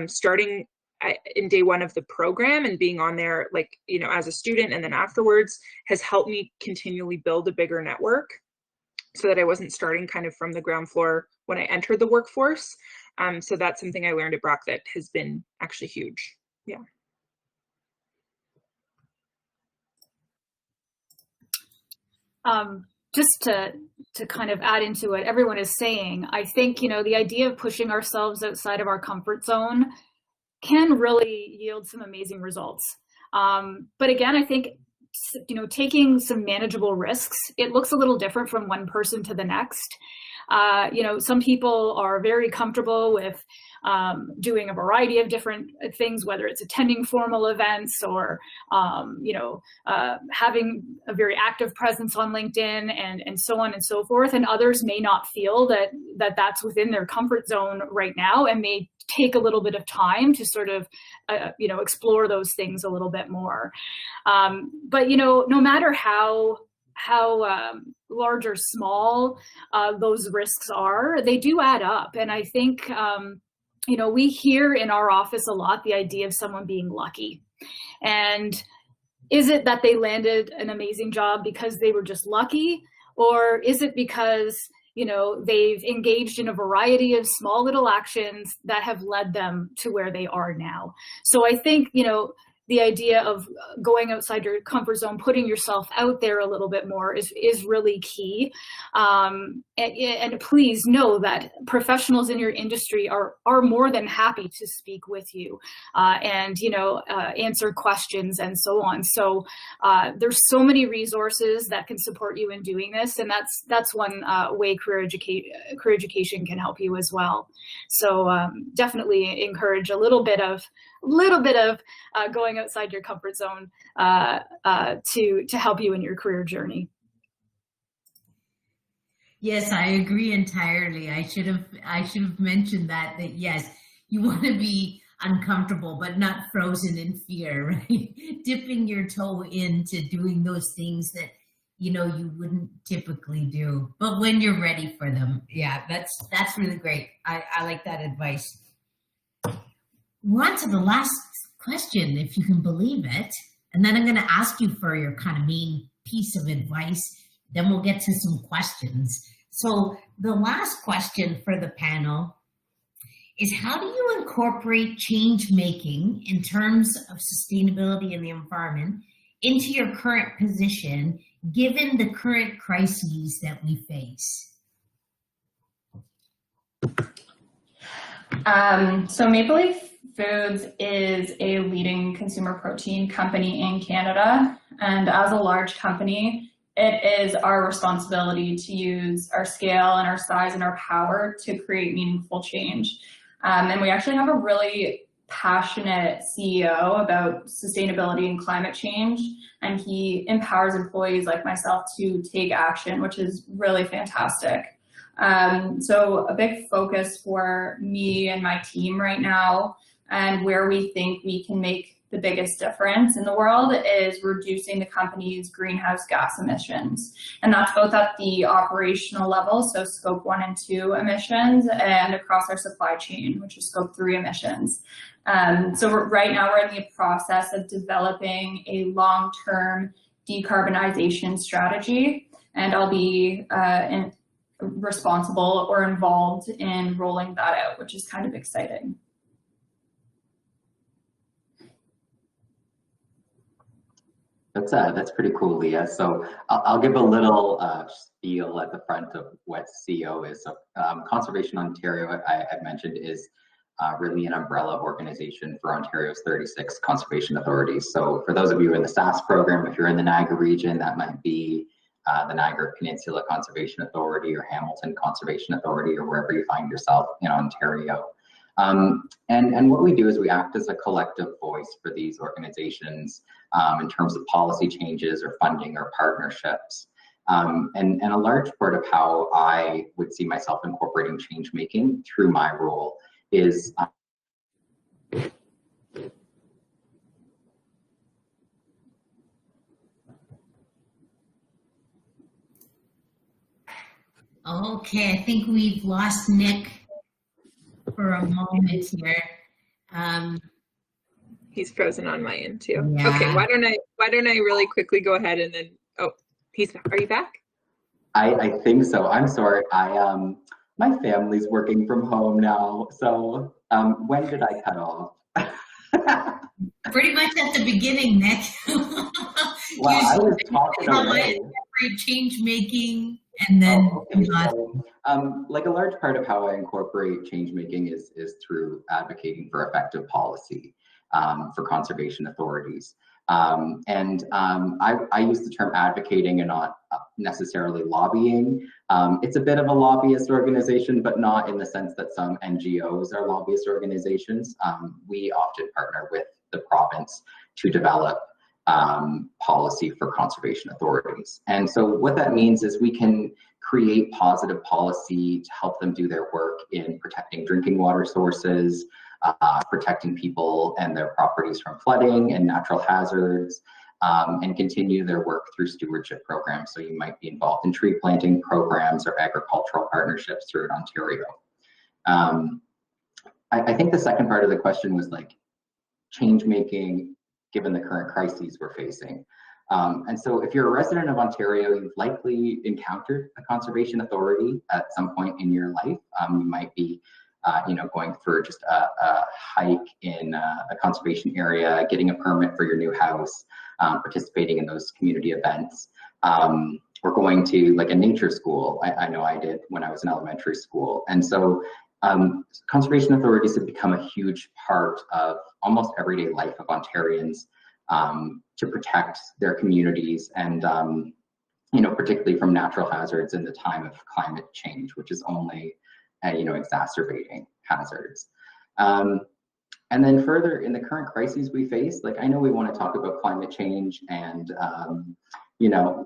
starting in day one of the program and being on there, like, you know, as a student and then afterwards, has helped me continually build a bigger network so that I wasn't starting kind of from the ground floor when I entered the workforce. So that's something I learned at Brock that has been actually huge. Yeah. Just to kind of add into what everyone is saying, I think, you know, the idea of pushing ourselves outside of our comfort zone can really yield some amazing results. But again, I think, you know, taking some manageable risks, it looks a little different from one person to the next. You know, some people are very comfortable with doing a variety of different things, whether it's attending formal events or, you know, having a very active presence on LinkedIn and so on and so forth. And others may not feel that that's within their comfort zone right now, and may take a little bit of time to sort of, you know, explore those things a little bit more. But, you know, no matter how large or small those risks are, they do add up. And I think, you know, we hear in our office a lot the idea of someone being lucky. And is it that they landed an amazing job because they were just lucky? Or is it because, you know, they've engaged in a variety of small little actions that have led them to where they are now? So I think, you know, the idea of going outside your comfort zone, putting yourself out there a little bit more is really key. And please know that professionals in your industry are more than happy to speak with you and, you know, answer questions and so on. So there's so many resources that can support you in doing this. And that's one way career education can help you as well. So definitely encourage a little bit of going outside your comfort zone to help you in your career journey. Yes, I agree entirely. I should have mentioned that yes, you want to be uncomfortable, but not frozen in fear, right? Dipping your toe into doing those things that, you know, you wouldn't typically do, but when you're ready for them. Yeah, that's really great. I like that advice. We're on to the last question, if you can believe it. And then I'm going to ask you for your kind of main piece of advice. Then we'll get to some questions. So the last question for the panel is, how do you incorporate change making in terms of sustainability in the environment into your current position, given the current crises that we face? So Maple Leaf Foods is a leading consumer protein company in Canada. And as a large company, it is our responsibility to use our scale and our size and our power to create meaningful change. And we actually have a really passionate CEO about sustainability and climate change, and he empowers employees like myself to take action, which is really fantastic. So a big focus for me and my team right now, and where we think we can make the biggest difference in the world, is reducing the company's greenhouse gas emissions. And that's both at the operational level, so scope 1 and 2 emissions, and across our supply chain, which is scope 3 emissions. So right now we're in the process of developing a long-term decarbonization strategy, and I'll be responsible or involved in rolling that out, which is kind of exciting. That's pretty cool, Leah. So I'll give a little spiel at the front of what CO is. So Conservation Ontario, I mentioned, is really an umbrella organization for Ontario's 36 conservation authorities. So for those of you in the SAS program, if you're in the Niagara region, that might be the Niagara Peninsula Conservation Authority or Hamilton Conservation Authority, or wherever you find yourself in Ontario. And what we do is we act as a collective voice for these organizations in terms of policy changes or funding or partnerships. And a large part of how I would see myself incorporating change making through my role is okay, I think we've lost Nick for a moment here. He's frozen on my end too. Yeah. Okay, why don't I really quickly go ahead and then, oh, are you back? I think so. I'm sorry. My family's working from home now. So when did I cut off? Pretty much at the beginning, Nick. Well, I was talking away. Change making, and then like a large part of how I incorporate change making is through advocating for effective policy for conservation authorities. I use the term advocating and not necessarily lobbying. It's a bit of a lobbyist organization, but not in the sense that some NGOs are lobbyist organizations. We often partner with the province to develop policy for conservation authorities. And so what that means is we can create positive policy to help them do their work in protecting drinking water sources, protecting people and their properties from flooding and natural hazards, and continue their work through stewardship programs. So you might be involved in tree planting programs or agricultural partnerships throughout Ontario. I think the second part of the question was like change making given the current crises we're facing. And so if you're a resident of Ontario, you've likely encountered a conservation authority at some point in your life. You might be going for just a hike in a conservation area, getting a permit for your new house, participating in those community events. Or going to like a nature school. I know I did when I was in elementary school. And so conservation authorities have become a huge part of almost everyday life of Ontarians to protect their communities and, particularly from natural hazards in the time of climate change, which is only, exacerbating hazards. And then further, in the current crises we face, like I know we want to talk about climate change and,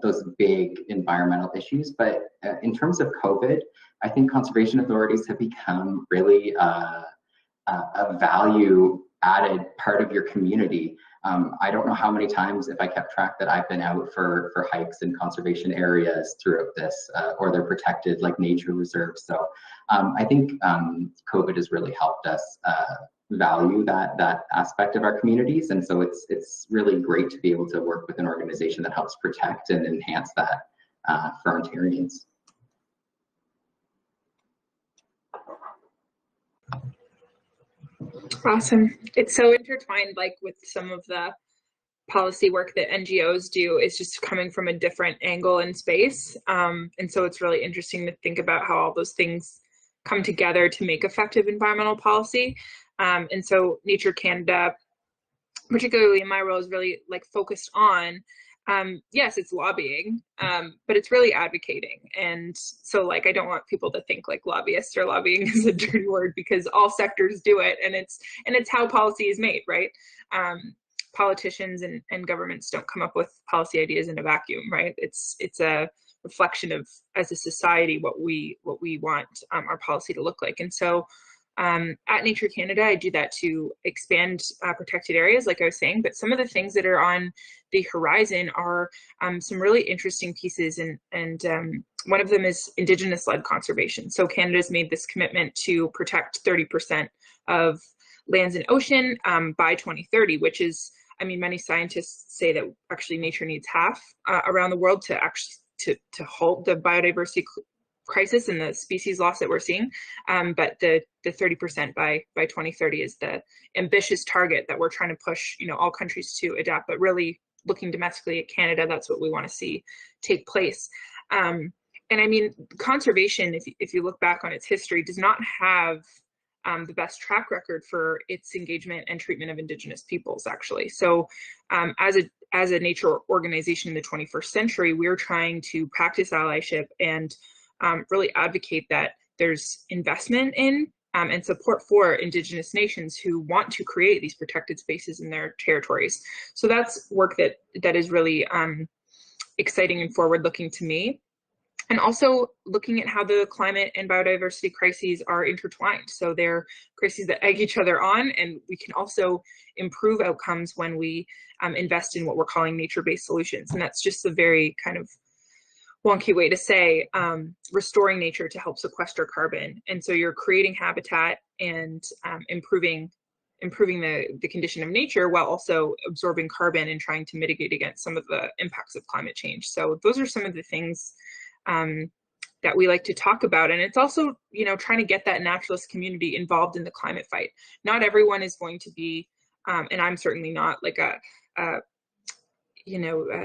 those big environmental issues, but in terms of COVID, I think conservation authorities have become really a value added part of your community. I don't know how many times, if I kept track, that I've been out for hikes in conservation areas throughout this, or they're protected like nature reserves. So I think COVID has really helped us value that aspect of our communities. And so it's really great to be able to work with an organization that helps protect and enhance that for Ontarians. Awesome. It's so intertwined, like with some of the policy work that NGOs do is just coming from a different angle and space. And so it's really interesting to think about how all those things come together to make effective environmental policy. And so Nature Canada, particularly in my role, is really like focused on, yes, it's lobbying, but it's really advocating. And so like, I don't want people to think like lobbyists or lobbying is a dirty word, because all sectors do it, and it's how policy is made, right? Politicians and governments don't come up with policy ideas in a vacuum, right? It's a reflection of, as a society, what we want our policy to look like. And so at Nature Canada, I do that to expand protected areas, like I was saying, but some of the things that are on the horizon are some really interesting pieces, and one of them is Indigenous-led conservation. So Canada's made this commitment to protect 30% of lands and ocean by 2030, which is, I mean, many scientists say that actually nature needs half around the world to actually to halt the biodiversity crisis and the species loss that we're seeing. But the 30% by 2030 is the ambitious target that we're trying to push, all countries to adapt, but really looking domestically at Canada, that's what we want to see take place. And I mean, conservation, if you look back on its history, does not have the best track record for its engagement and treatment of Indigenous peoples, actually. So as a nature organization in the 21st century, we're trying to practice allyship and really advocate that there's investment in and support for Indigenous nations who want to create these protected spaces in their territories. So that's work that is really exciting and forward-looking to me. And also looking at how the climate and biodiversity crises are intertwined. So they're crises that egg each other on, and we can also improve outcomes when we invest in what we're calling nature-based solutions. And that's just a very kind of wonky way to say restoring nature to help sequester carbon. And so you're creating habitat and improving the condition of nature while also absorbing carbon and trying to mitigate against some of the impacts of climate change. So those are some of the things that we like to talk about. And it's also, trying to get that naturalist community involved in the climate fight. Not everyone is going to be, and I'm certainly not like a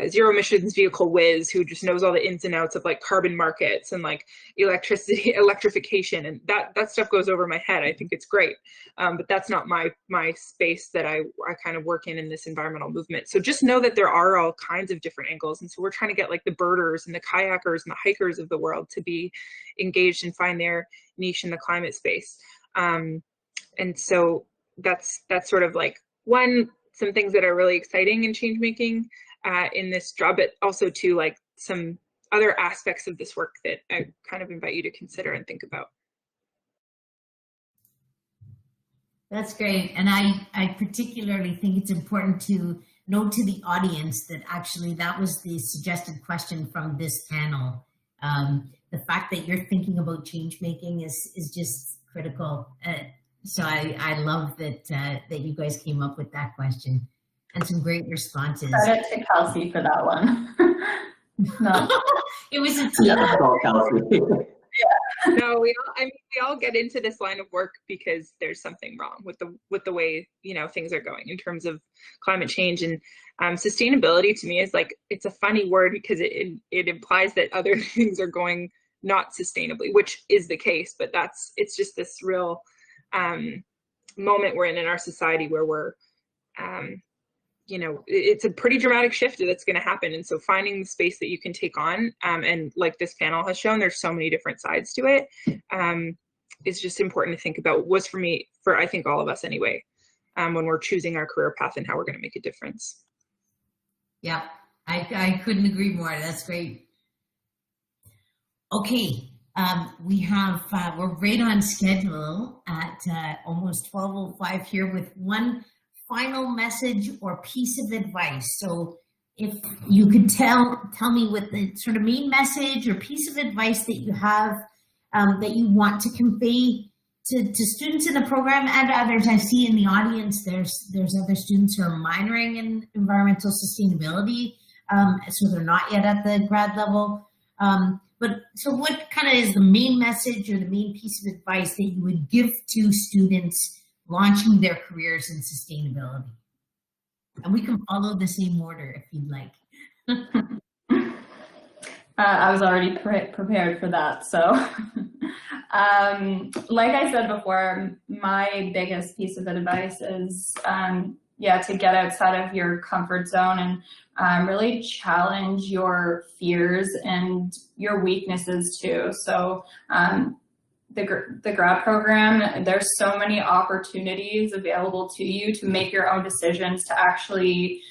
zero emissions vehicle whiz who just knows all the ins and outs of like carbon markets and like electrification, and that stuff goes over my head. I think it's great, but that's not my space that I kind of work in this environmental movement. So just know that there are all kinds of different angles, and so we're trying to get like the birders and the kayakers and the hikers of the world to be engaged and find their niche in the climate space. And so that's sort of like some things that are really exciting and change making in this job, but also to like some other aspects of this work that I kind of invite you to consider and think about. That's great. And I particularly think it's important to note to the audience that actually that was the suggested question from this panel. The fact that you're thinking about change making is just critical. So I love that you guys came up with that question and some great responses. Credit to Kelsey for that one. No. It was a team. Yeah, that's all Kelsey. Yeah. No, we all get into this line of work because there's something wrong with the way things are going in terms of climate change, and sustainability to me is like, it's a funny word because it implies that other things are going not sustainably, which is the case, but it's just this real moment we're in our society where we're it's a pretty dramatic shift that's going to happen. And so finding the space that you can take on, and like this panel has shown, there's so many different sides to it, is just important to think about. Was for me, for I think all of us anyway, when we're choosing our career path and how we're going to make a difference. Yeah, I couldn't agree more. That's great. Okay, we're right on schedule at almost 12:05 here with one final message or piece of advice. So if you could tell me what the sort of main message or piece of advice that you have that you want to convey to students in the program and others. I see in the audience there's other students who are minoring in environmental sustainability, so they're not yet at the grad level. But so what kind of is the main message or the main piece of advice that you would give to students launching their careers in sustainability? And we can follow the same order if you'd like. I was already prepared for that. So like I said before, my biggest piece of advice is to get outside of your comfort zone and really challenge your fears and your weaknesses too. So the grad program, there's so many opportunities available to you to make your own decisions, to actually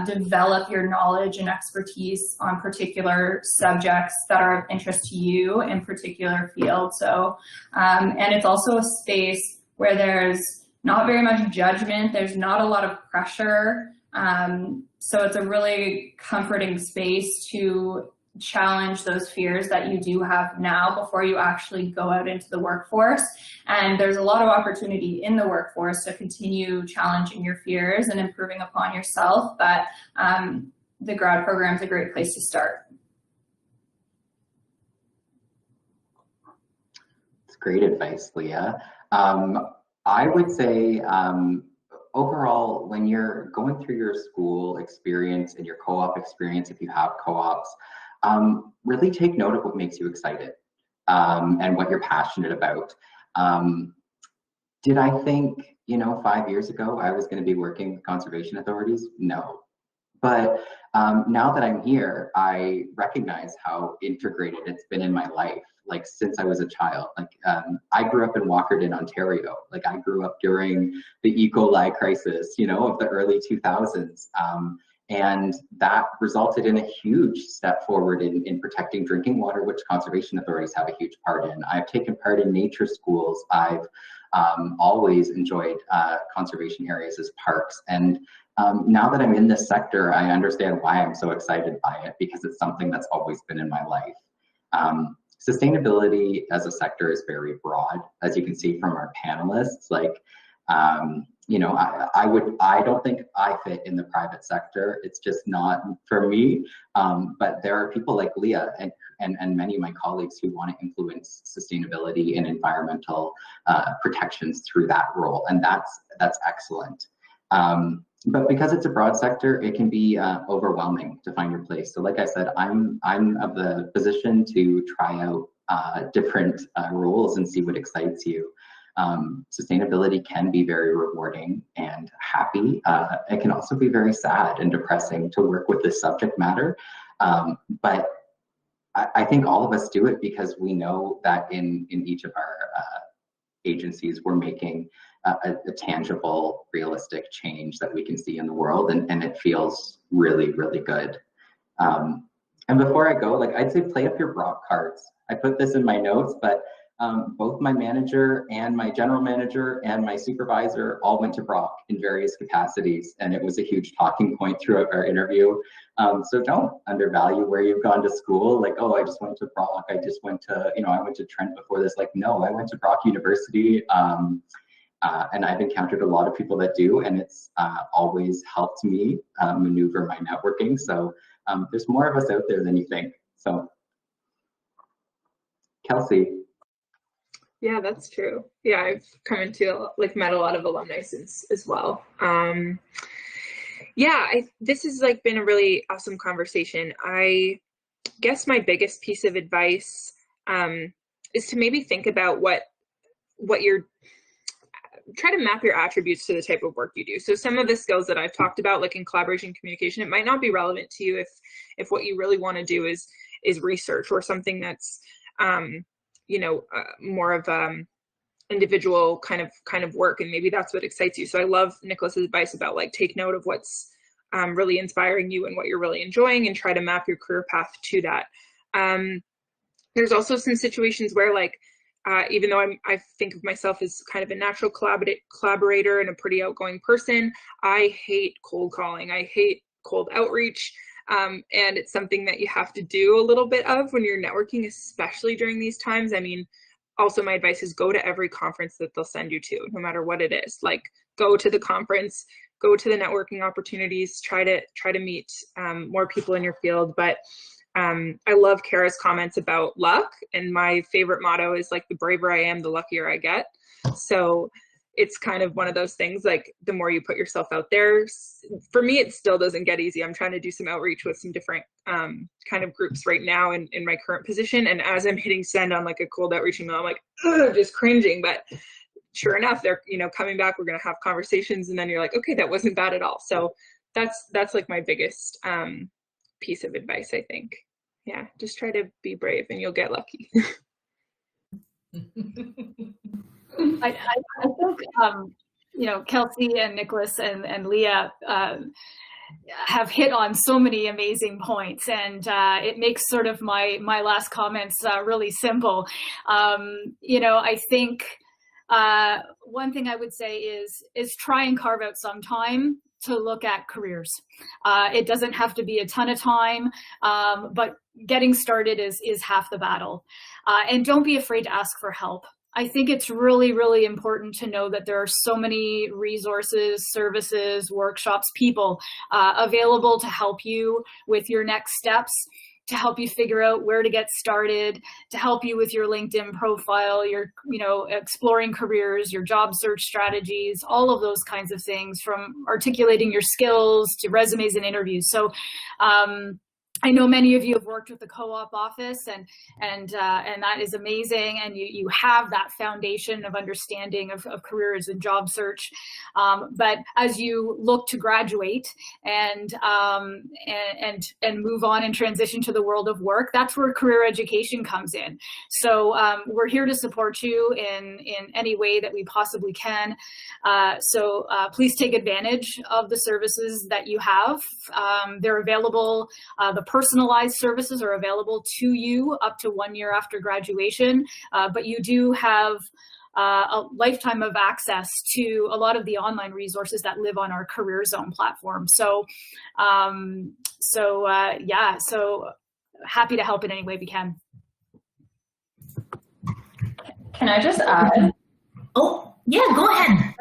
develop your knowledge and expertise on particular subjects that are of interest to you in particular fields. So, and it's also a space where there's not very much judgment, there's not a lot of pressure. So it's a really comforting space to challenge those fears that you do have now before you actually go out into the workforce. And there's a lot of opportunity in the workforce to continue challenging your fears and improving upon yourself. But the grad program is a great place to start. Great advice, Leah. I would say overall, when you're going through your school experience and your co-op experience, if you have co-ops, really take note of what makes you excited and what you're passionate about. Did I think, 5 years ago I was going to be working with conservation authorities? No. But now that I'm here, I recognize how integrated it's been in my life, like since I was a child. Like I grew up in Walkerton, Ontario. Like I grew up during the E. coli crisis, of the early 2000s. And that resulted in a huge step forward in protecting drinking water, which conservation authorities have a huge part in. I've taken part in nature schools. I've always enjoyed conservation areas as parks. And now that I'm in this sector, I understand why I'm so excited by it, because it's something that's always been in my life. Sustainability as a sector is very broad, as you can see from our panelists. Like, I don't think I fit in the private sector. It's just not for me. But there are people like Leah and many of my colleagues who want to influence sustainability and environmental protections through that role, and that's excellent. But because it's a broad sector, it can be overwhelming to find your place. So like I said, I'm of the position to try out different roles and see what excites you. Sustainability can be very rewarding and happy. It can also be very sad and depressing to work with this subject matter. But I think all of us do it because we know that in each of our agencies, we're making a tangible, realistic change that we can see in the world, and it feels really, really good. And before I go, I'd say play up your Brock cards. I put this in my notes, but both my manager and my general manager and my supervisor all went to Brock in various capacities, and it was a huge talking point throughout our interview. So don't undervalue where you've gone to school. Like, oh, I just went to Brock. I just went to, I went to Trent before this. Like, no, I went to Brock University. And I've encountered a lot of people that do, and it's always helped me maneuver my networking. So there's more of us out there than you think. So, Kelsey. Yeah, that's true. Yeah, I've come into met a lot of alumni since as well. Yeah, this has been a really awesome conversation. I guess my biggest piece of advice is to maybe think about what you're try to map your attributes to the type of work you do. So some of the skills that I've talked about, like in collaboration, communication, it might not be relevant to you if what you really want to do is research or something that's more of individual kind of work, and maybe that's what excites you. So I love Nicholas's advice about take note of what's really inspiring you and what you're really enjoying, and try to map your career path to that. There's also some situations where even though I think of myself as kind of a natural collaborator and a pretty outgoing person, I hate cold calling. I hate cold outreach. And it's something that you have to do a little bit of when you're networking, especially during these times. I mean, also my advice is go to every conference that they'll send you to, no matter what it is. Go to the conference, go to the networking opportunities, try to meet more people in your field. But I love Kara's comments about luck, and my favorite motto is the braver I am, the luckier I get. So it's kind of one of those things, the more you put yourself out there. For me, it still doesn't get easy. I'm trying to do some outreach with some different kind of groups right now in my current position. And as I'm hitting send on a cold outreach email, I'm ugh, just cringing. But sure enough, they're coming back. We're going to have conversations, and then you're okay, that wasn't bad at all. So that's my biggest piece of advice, I think. Yeah, just try to be brave and you'll get lucky. I think, Kelsey and Nicholas and Leah have hit on so many amazing points, and it makes sort of my last comments really simple. I think one thing I would say is try and carve out some time to look at careers. It doesn't have to be a ton of time, but getting started is half the battle. And don't be afraid to ask for help. I think it's really, really important to know that there are so many resources, services, workshops, people available to help you with your next steps. to help you figure out where to get started, to help you with your LinkedIn profile, your, exploring careers, your job search strategies, all of those kinds of things, from articulating your skills to resumes and interviews. So I know many of you have worked with the co-op office, and that is amazing. And you have that foundation of understanding of careers and job search. But as you look to graduate and move on and transition to the world of work, that's where career education comes in. So we're here to support you in any way that we possibly can. So please take advantage of the services that you have. They're available. The personalized services are available to you up to 1 year after graduation, but you do have a lifetime of access to a lot of the online resources that live on our Career Zone platform. So happy to help in any way we can. Can I just add? Oh, yeah, go ahead.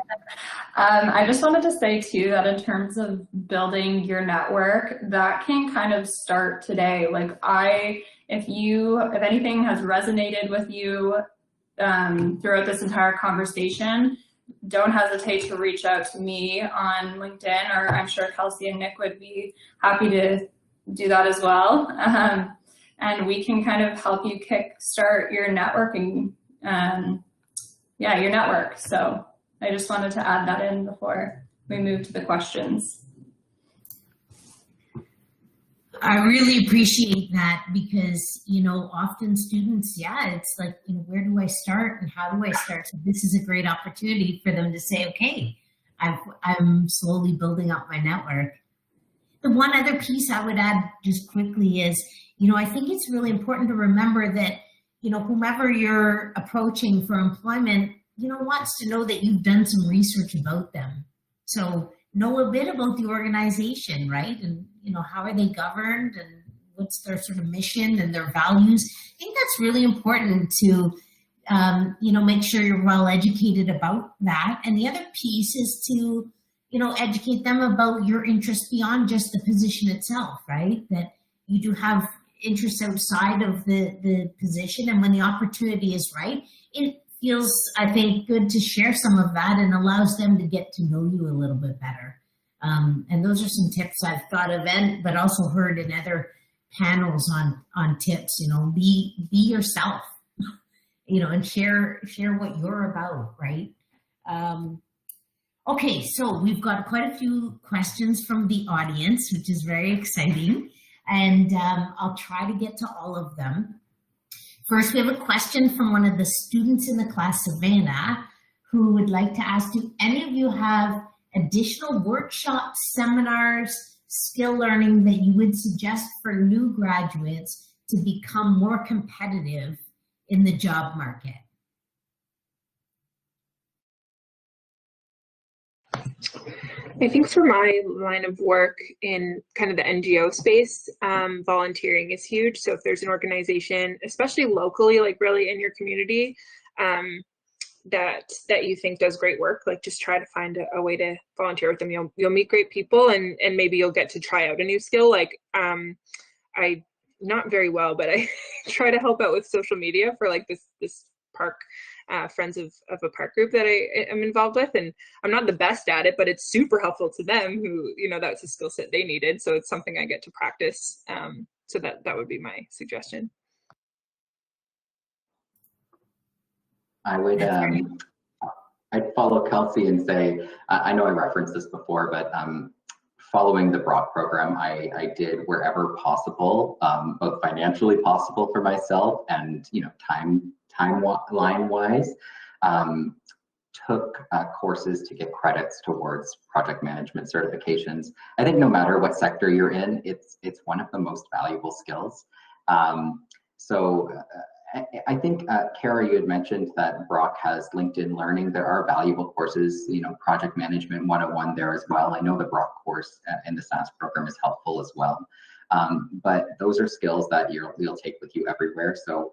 I just wanted to say too that in terms of building your network, that can kind of start today. Like if anything has resonated with you throughout this entire conversation, don't hesitate to reach out to me on LinkedIn, or I'm sure Kelsey and Nick would be happy to do that as well. And we can kind of help you kickstart your networking, your network. So I just wanted to add that in before we move to the questions. I really appreciate that, because, often students, it's like, where do I start and how do I start? So this is a great opportunity for them to say, okay, I'm slowly building up my network. The one other piece I would add just quickly is, I think it's really important to remember that, whomever you're approaching for employment, wants to know that you've done some research about them. So know a bit about the organization, right? And, how are they governed, and what's their sort of mission and their values? I think that's really important to, make sure you're well educated about that. And the other piece is to, educate them about your interests beyond just the position itself, right? That you do have interests outside of the position, and when the opportunity is right, it feels, I think, good to share some of that, and allows them to get to know you a little bit better. And those are some tips I've thought of, but also heard in other panels on tips. Be yourself, and share what you're about, right? Okay, so we've got quite a few questions from the audience, which is very exciting, and I'll try to get to all of them. First, we have a question from one of the students in the class, Savannah, who would like to ask, do any of you have additional workshops, seminars, skill learning that you would suggest for new graduates to become more competitive in the job market? I think for my line of work in kind of the NGO space, volunteering is huge. So if there's an organization, especially locally, like really in your community, that you think does great work, like just try to find a way to volunteer with them. You'll meet great people, and maybe you'll get to try out a new skill. Like I not very well, but I try to help out with social media for like this park. Friends of a park group that I am involved with, and I'm not the best at it, but it's super helpful to them who, that's a skill set they needed. So it's something I get to practice. So that would be my suggestion. I would, I'd follow Kelsey and say, I know I referenced this before, but following the Brock program, I did wherever possible, both financially possible for myself and, timeline wise, took courses to get credits towards project management certifications. I think no matter what sector you're in, it's one of the most valuable skills. I think, Kara, you had mentioned that Brock has LinkedIn Learning. There are valuable courses, Project Management 101 there as well. I know the Brock course in the SAS program is helpful as well. But those are skills that you'll take with you everywhere. So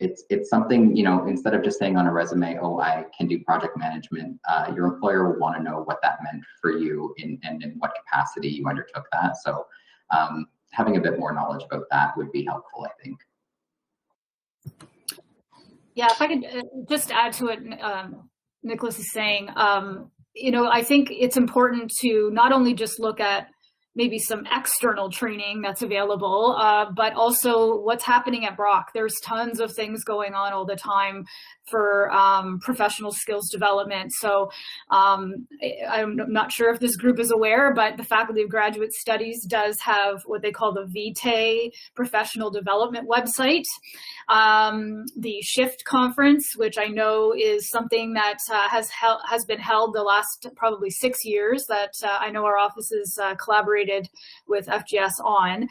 it's something, instead of just saying on a resume, oh, I can do project management, your employer will want to know what that meant for you and in what capacity you undertook that. So having a bit more knowledge about that would be helpful, I think. Yeah, if I could just add to what Nicholas is saying, you know, I think it's important to not only just look at maybe some external training that's available, but also what's happening at Brock. There's tons of things going on all the time for professional skills development. So I'm not sure if this group is aware, but the Faculty of Graduate Studies does have what they call the VTE professional development website. The SHIFT conference, which I know is something that has been held the last probably 6 years, that I know our offices collaborated with FGS on.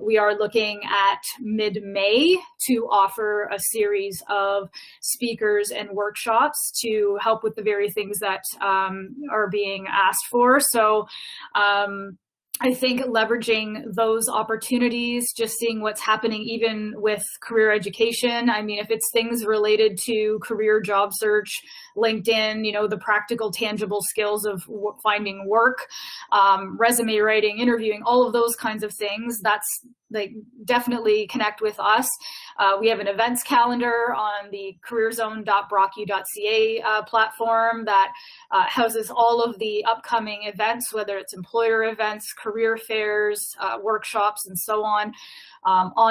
We are looking at mid-May to offer a series of speakers and workshops to help with the very things that are being asked for. So I think leveraging those opportunities, just seeing what's happening even with career education. I mean, if it's things related to career job search, LinkedIn, you know, the practical, tangible skills of finding work, resume writing, interviewing, all of those kinds of things, that's like definitely connect with us. We have an events calendar on the careerzone.brocku.ca platform that houses all of the upcoming events, whether it's employer events, career fairs, workshops, and so on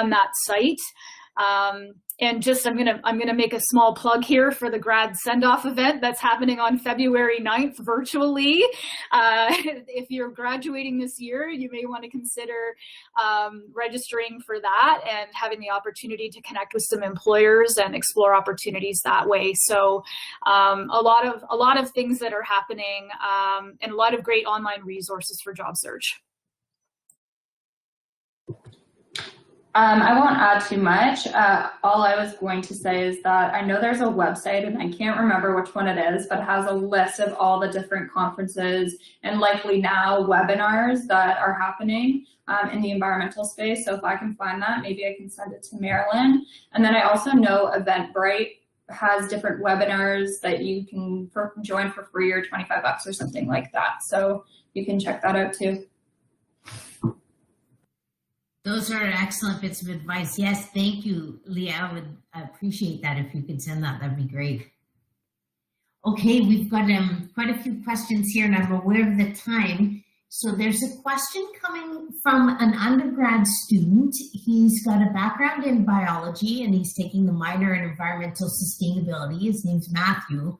that site. And just I'm gonna make a small plug here for the grad send-off event that's happening on February 9th virtually. If you're graduating this year, you may want to consider registering for that and having the opportunity to connect with some employers and explore opportunities that way. So a lot of things that are happening, and a lot of great online resources for job search. I won't add too much. All I was going to say is that I know there's a website, and I can't remember which one it is, but it has a list of all the different conferences and likely now webinars that are happening in the environmental space. So if I can find that, maybe I can send it to Marilyn. And then I also know Eventbrite has different webinars that you can join for free or $25 or something like that. So you can check that out too. Those are excellent bits of advice. Yes, thank you, Leah. I would appreciate that if you could send that. That'd be great. Okay, we've got quite a few questions here, and I'm aware of the time. So there's a question coming from an undergrad student. He's got a background in biology, and he's taking the minor in environmental sustainability. His name's Matthew.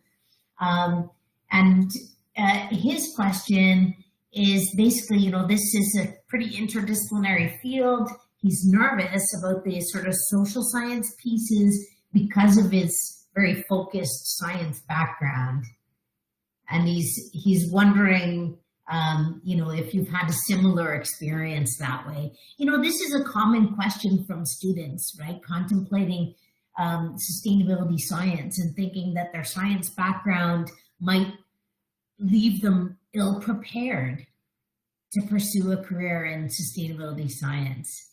His question is basically, you know, this is a pretty interdisciplinary field. He's nervous about the sort of social science pieces because of his very focused science background. And he's wondering, you know, if you've had a similar experience that way. You know, this is a common question from students, right? Contemplating sustainability science and thinking that their science background might leave them ill-prepared to pursue a career in sustainability science.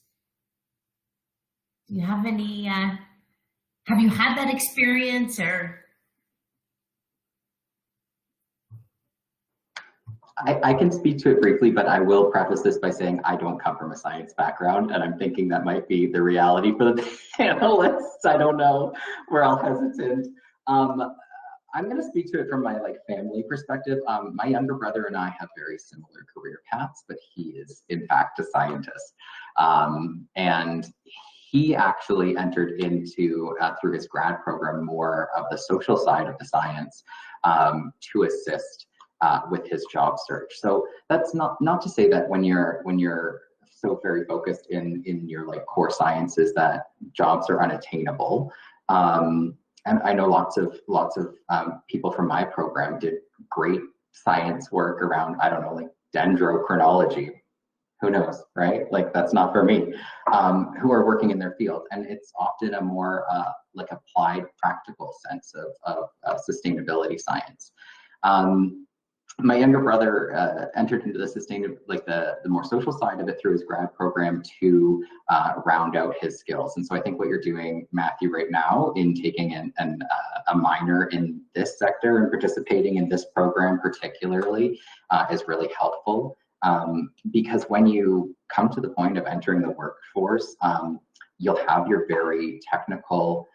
Do you have any, have you had that experience, or? I can speak to it briefly, but I will preface this by saying I don't come from a science background, and I'm thinking that might be the reality for the panelists. I don't know. We're all hesitant. I'm going to speak to it from my family perspective. My younger brother and I have very similar career paths, but he is in fact a scientist. And he actually entered into, through his grad program, more of the social side of the science to assist with his job search. So that's not to say that when you're so very focused in your core sciences that jobs are unattainable. And I know lots of people from my program did great science work around, I don't know, dendrochronology. Who knows, right? That's not for me. Who are working in their field, and it's often a more applied, practical sense of sustainability science. My younger brother entered into the more social side of it through his grad program to round out his skills. And so I think what you're doing, Matthew, right now in taking a minor in this sector and participating in this program particularly is really helpful. because when you come to the point of entering the workforce, you'll have your very technical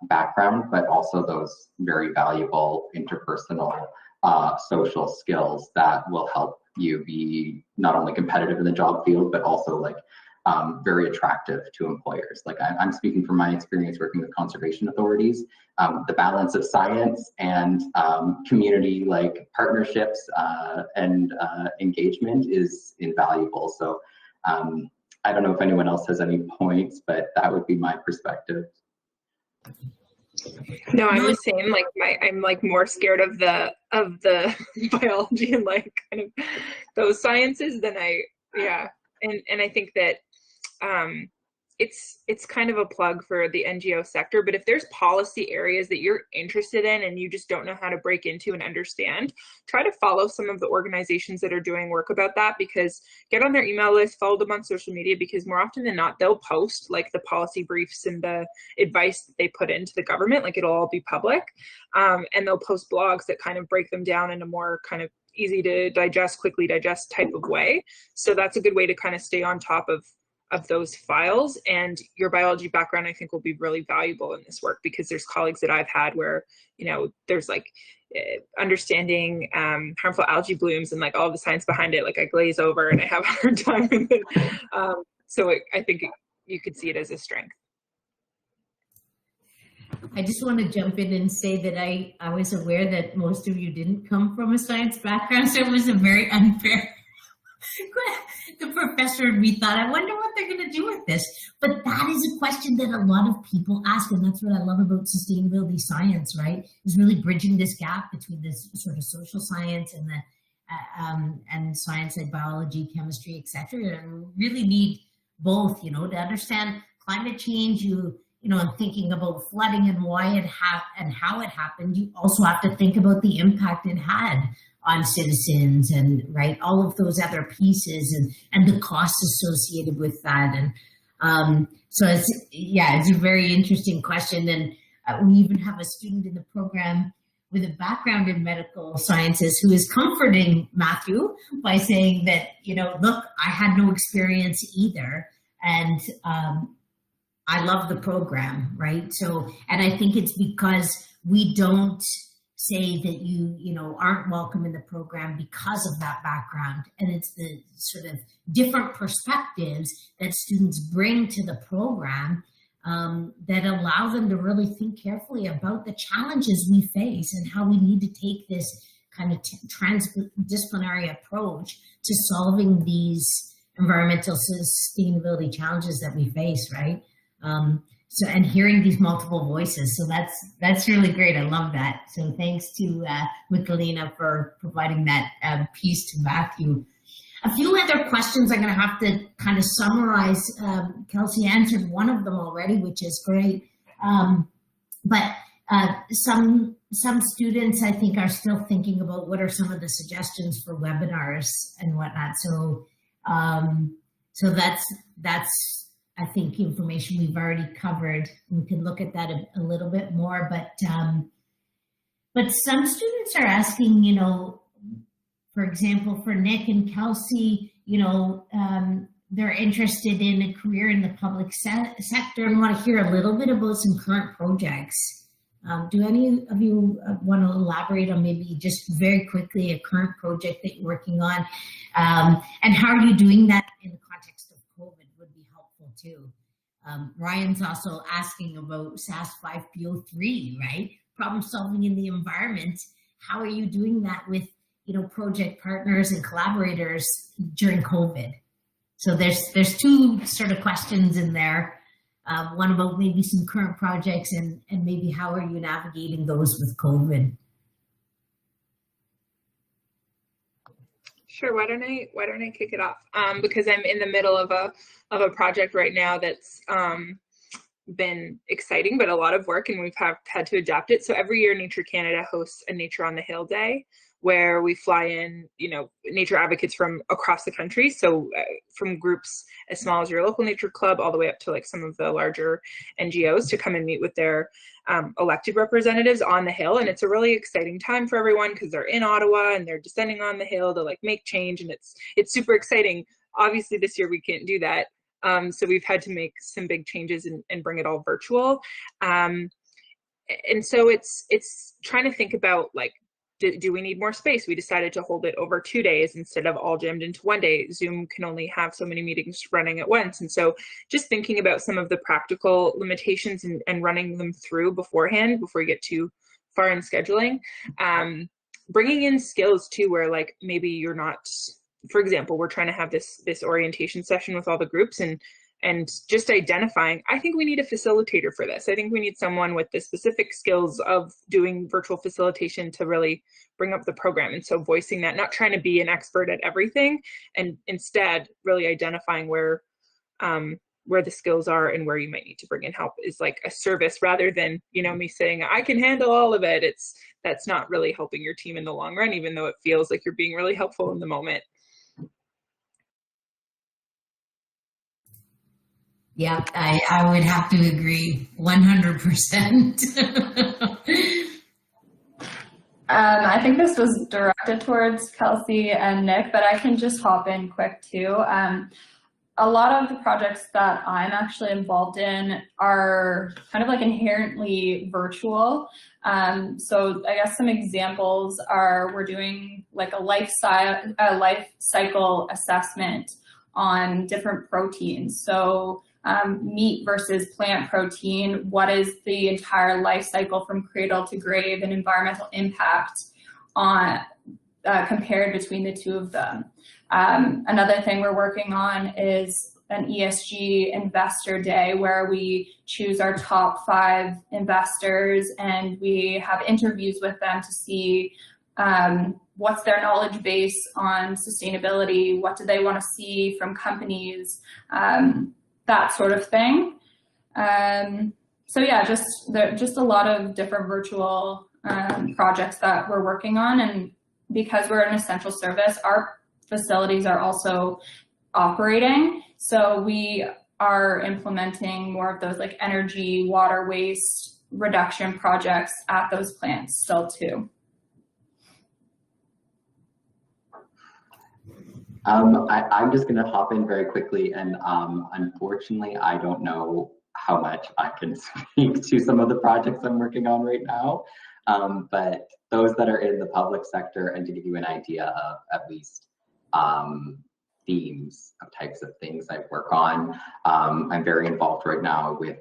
background, but also those very valuable interpersonal social skills that will help you be not only competitive in the job field, but also like very attractive to employers. Like I'm speaking from my experience working with conservation authorities, the balance of science and community like partnerships and engagement is invaluable. So I don't know if anyone else has any points, but that would be my perspective. No, I'm the same. Like I'm like more scared of the biology and like kind of those sciences than and I think that it's kind of a plug for the NGO sector, but if there's policy areas that you're interested in and you just don't know how to break into and understand, try to follow some of the organizations that are doing work about that, because get on their email list, follow them on social media, because more often than not, they'll post like the policy briefs and the advice that they put into the government, like it'll all be public, and they'll post blogs that kind of break them down in a more kind of easy to digest, quickly digest type of way. So that's a good way to kind of stay on top of those files, and your biology background I think will be really valuable in this work, because there's colleagues that I've had where, you know, there's like understanding harmful algae blooms and like all the science behind it, like I glaze over and I have a hard time with it. So I think you could see it as a strength. I just want to jump in and say that I was aware that most of you didn't come from a science background, so it was a very unfair. The professor and me thought, I wonder what they're going to do with this. But that is a question that a lot of people ask, and that's what I love about sustainability science, right? Is really bridging this gap between this sort of social science and the and science like biology, chemistry, etc. And we really need both, you know, to understand climate change. You know, and thinking about flooding and why it and how it happened. You also have to think about the impact it had on citizens and all of those other pieces and the costs associated with that. And so it's a very interesting question. And we even have a student in the program with a background in medical sciences who is comforting Matthew by saying that, you know, look, I had no experience either. And I love the program, right? So, and I think it's because we don't say that you know, aren't welcome in the program because of that background. And it's the sort of different perspectives that students bring to the program that allow them to really think carefully about the challenges we face and how we need to take this kind of transdisciplinary approach to solving these environmental sustainability challenges that we face, right? So, and hearing these multiple voices. So that's really great. I love that. So thanks to Michelina for providing that piece to Matthew. A few other questions I'm going to have to kind of summarize. Kelsey answered one of them already, which is great. But some students, I think, are still thinking about what are some of the suggestions for webinars and whatnot. So, so that's I think information we've already covered. We can look at that a little bit more, but some students are asking, you know, for example, for Nick and Kelsey, you know, they're interested in a career in the public sector and want to hear a little bit about some current projects. Do any of you want to elaborate on maybe just very quickly a current project that you're working on? And how are you doing that in the context of COVID would be helpful too. Ryan's also asking about SAS 5PO3, right? Problem solving in the environment. How are you doing that with, you know, project partners and collaborators during COVID? So there's two sort of questions in there. One about maybe some current projects and maybe how are you navigating those with COVID? Sure. Why don't I kick it off? Because I'm in the middle of a project right now that's been exciting, but a lot of work, and we've had to adapt it. So every year Nature Canada hosts a Nature on the Hill Day, where we fly in, nature advocates from across the country. So from groups as small as your local nature club all the way up to like some of the larger NGOs to come and meet with their elected representatives on the Hill. And it's a really exciting time for everyone because they're in Ottawa and they're descending on the Hill to like make change, and it's super exciting. Obviously this year we can't do that. So we've had to make some big changes and bring it all virtual. And so it's trying to think about like, do we need more space? We decided to hold it over 2 days instead of all jammed into 1 day. Zoom can only have so many meetings running at once. And so just thinking about some of the practical limitations and running them through beforehand before you get too far in scheduling. Bringing in skills too, where like maybe you're not, for example, we're trying to have this orientation session with all the groups and just identifying, I think we need a facilitator for this. I think we need someone with the specific skills of doing virtual facilitation to really bring up the program. And so voicing that, not trying to be an expert at everything, and instead really identifying where the skills are and where you might need to bring in help is like a service rather than, me saying, I can handle all of it. That's not really helping your team in the long run, even though it feels like you're being really helpful in the moment. Yeah, I would have to agree 100%. I think this was directed towards Kelsey and Nick, but I can just hop in quick too. A lot of the projects that I'm actually involved in are kind of like inherently virtual. So I guess some examples are we're doing like a life cycle assessment on different proteins. So meat versus plant protein, what is the entire life cycle from cradle to grave and environmental impact on compared between the two of them. Another thing we're working on is an ESG investor day where we choose our top 5 investors and we have interviews with them to see what's their knowledge base on sustainability, what do they want to see from companies, that sort of thing. So yeah, just a lot of different virtual projects that we're working on, and because we're an essential service, our facilities are also operating. So we are implementing more of those like energy, water waste reduction projects at those plants still too. I'm just going to hop in very quickly, and unfortunately, I don't know how much I can speak to some of the projects I'm working on right now, but those that are in the public sector, and to give you an idea of at least themes of types of things I work on, I'm very involved right now with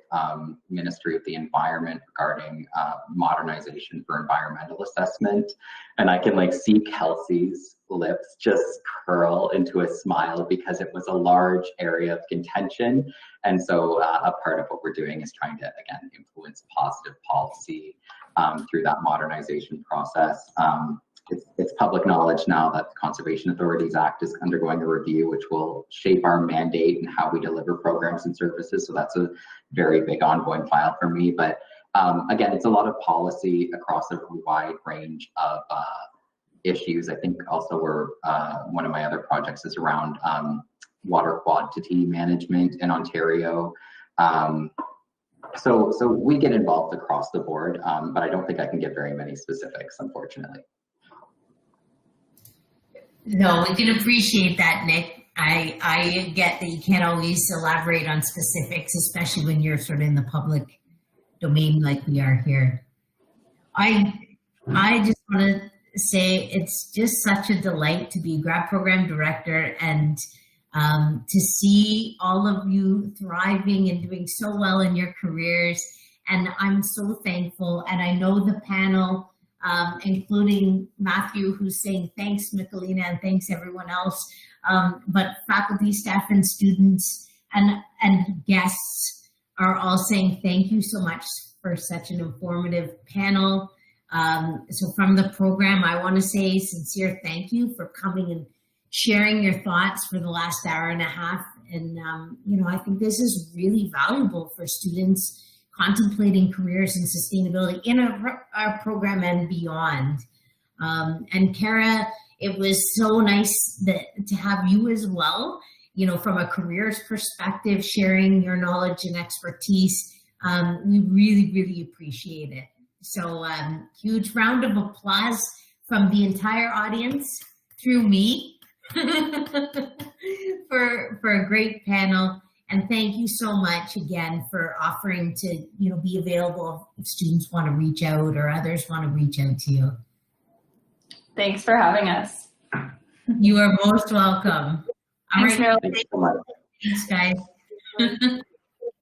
Ministry of the Environment regarding modernization for environmental assessment, and I can like see Kelsey's lips just curl into a smile because it was a large area of contention. And so a part of what we're doing is trying to, again, influence positive policy through that modernization process. It's public knowledge now that the Conservation Authorities Act is undergoing a review, which will shape our mandate and how we deliver programs and services. So that's a very big ongoing file for me. But again, it's a lot of policy across a wide range of issues. I think also one of my other projects is around water quantity management in Ontario. So we get involved across the board, but I don't think I can give very many specifics, unfortunately. No, we can appreciate that, Nick. I get that you can't always elaborate on specifics, especially when you're sort of in the public domain like we are here. I just want to say it's just such a delight to be grad program director and to see all of you thriving and doing so well in your careers. And I'm so thankful. And I know the panel, including Matthew, who's saying thanks, Michelina, and thanks everyone else. But faculty, staff, and students and guests are all saying thank you so much for such an informative panel. So from the program, I want to say sincere thank you for coming and sharing your thoughts for the last hour and a half. And, I think this is really valuable for students contemplating careers in sustainability in our program and beyond. And Kara, it was so nice to have you as well, you know, from a careers perspective, sharing your knowledge and expertise. We really, really appreciate it. So huge round of applause from the entire audience through me for a great panel. And thank you so much again for offering to, you know, be available if students want to reach out or others want to reach out to you. Thanks for having us. You are most welcome. All Thanks, right. Marilyn. Thanks so much. Thanks, guys.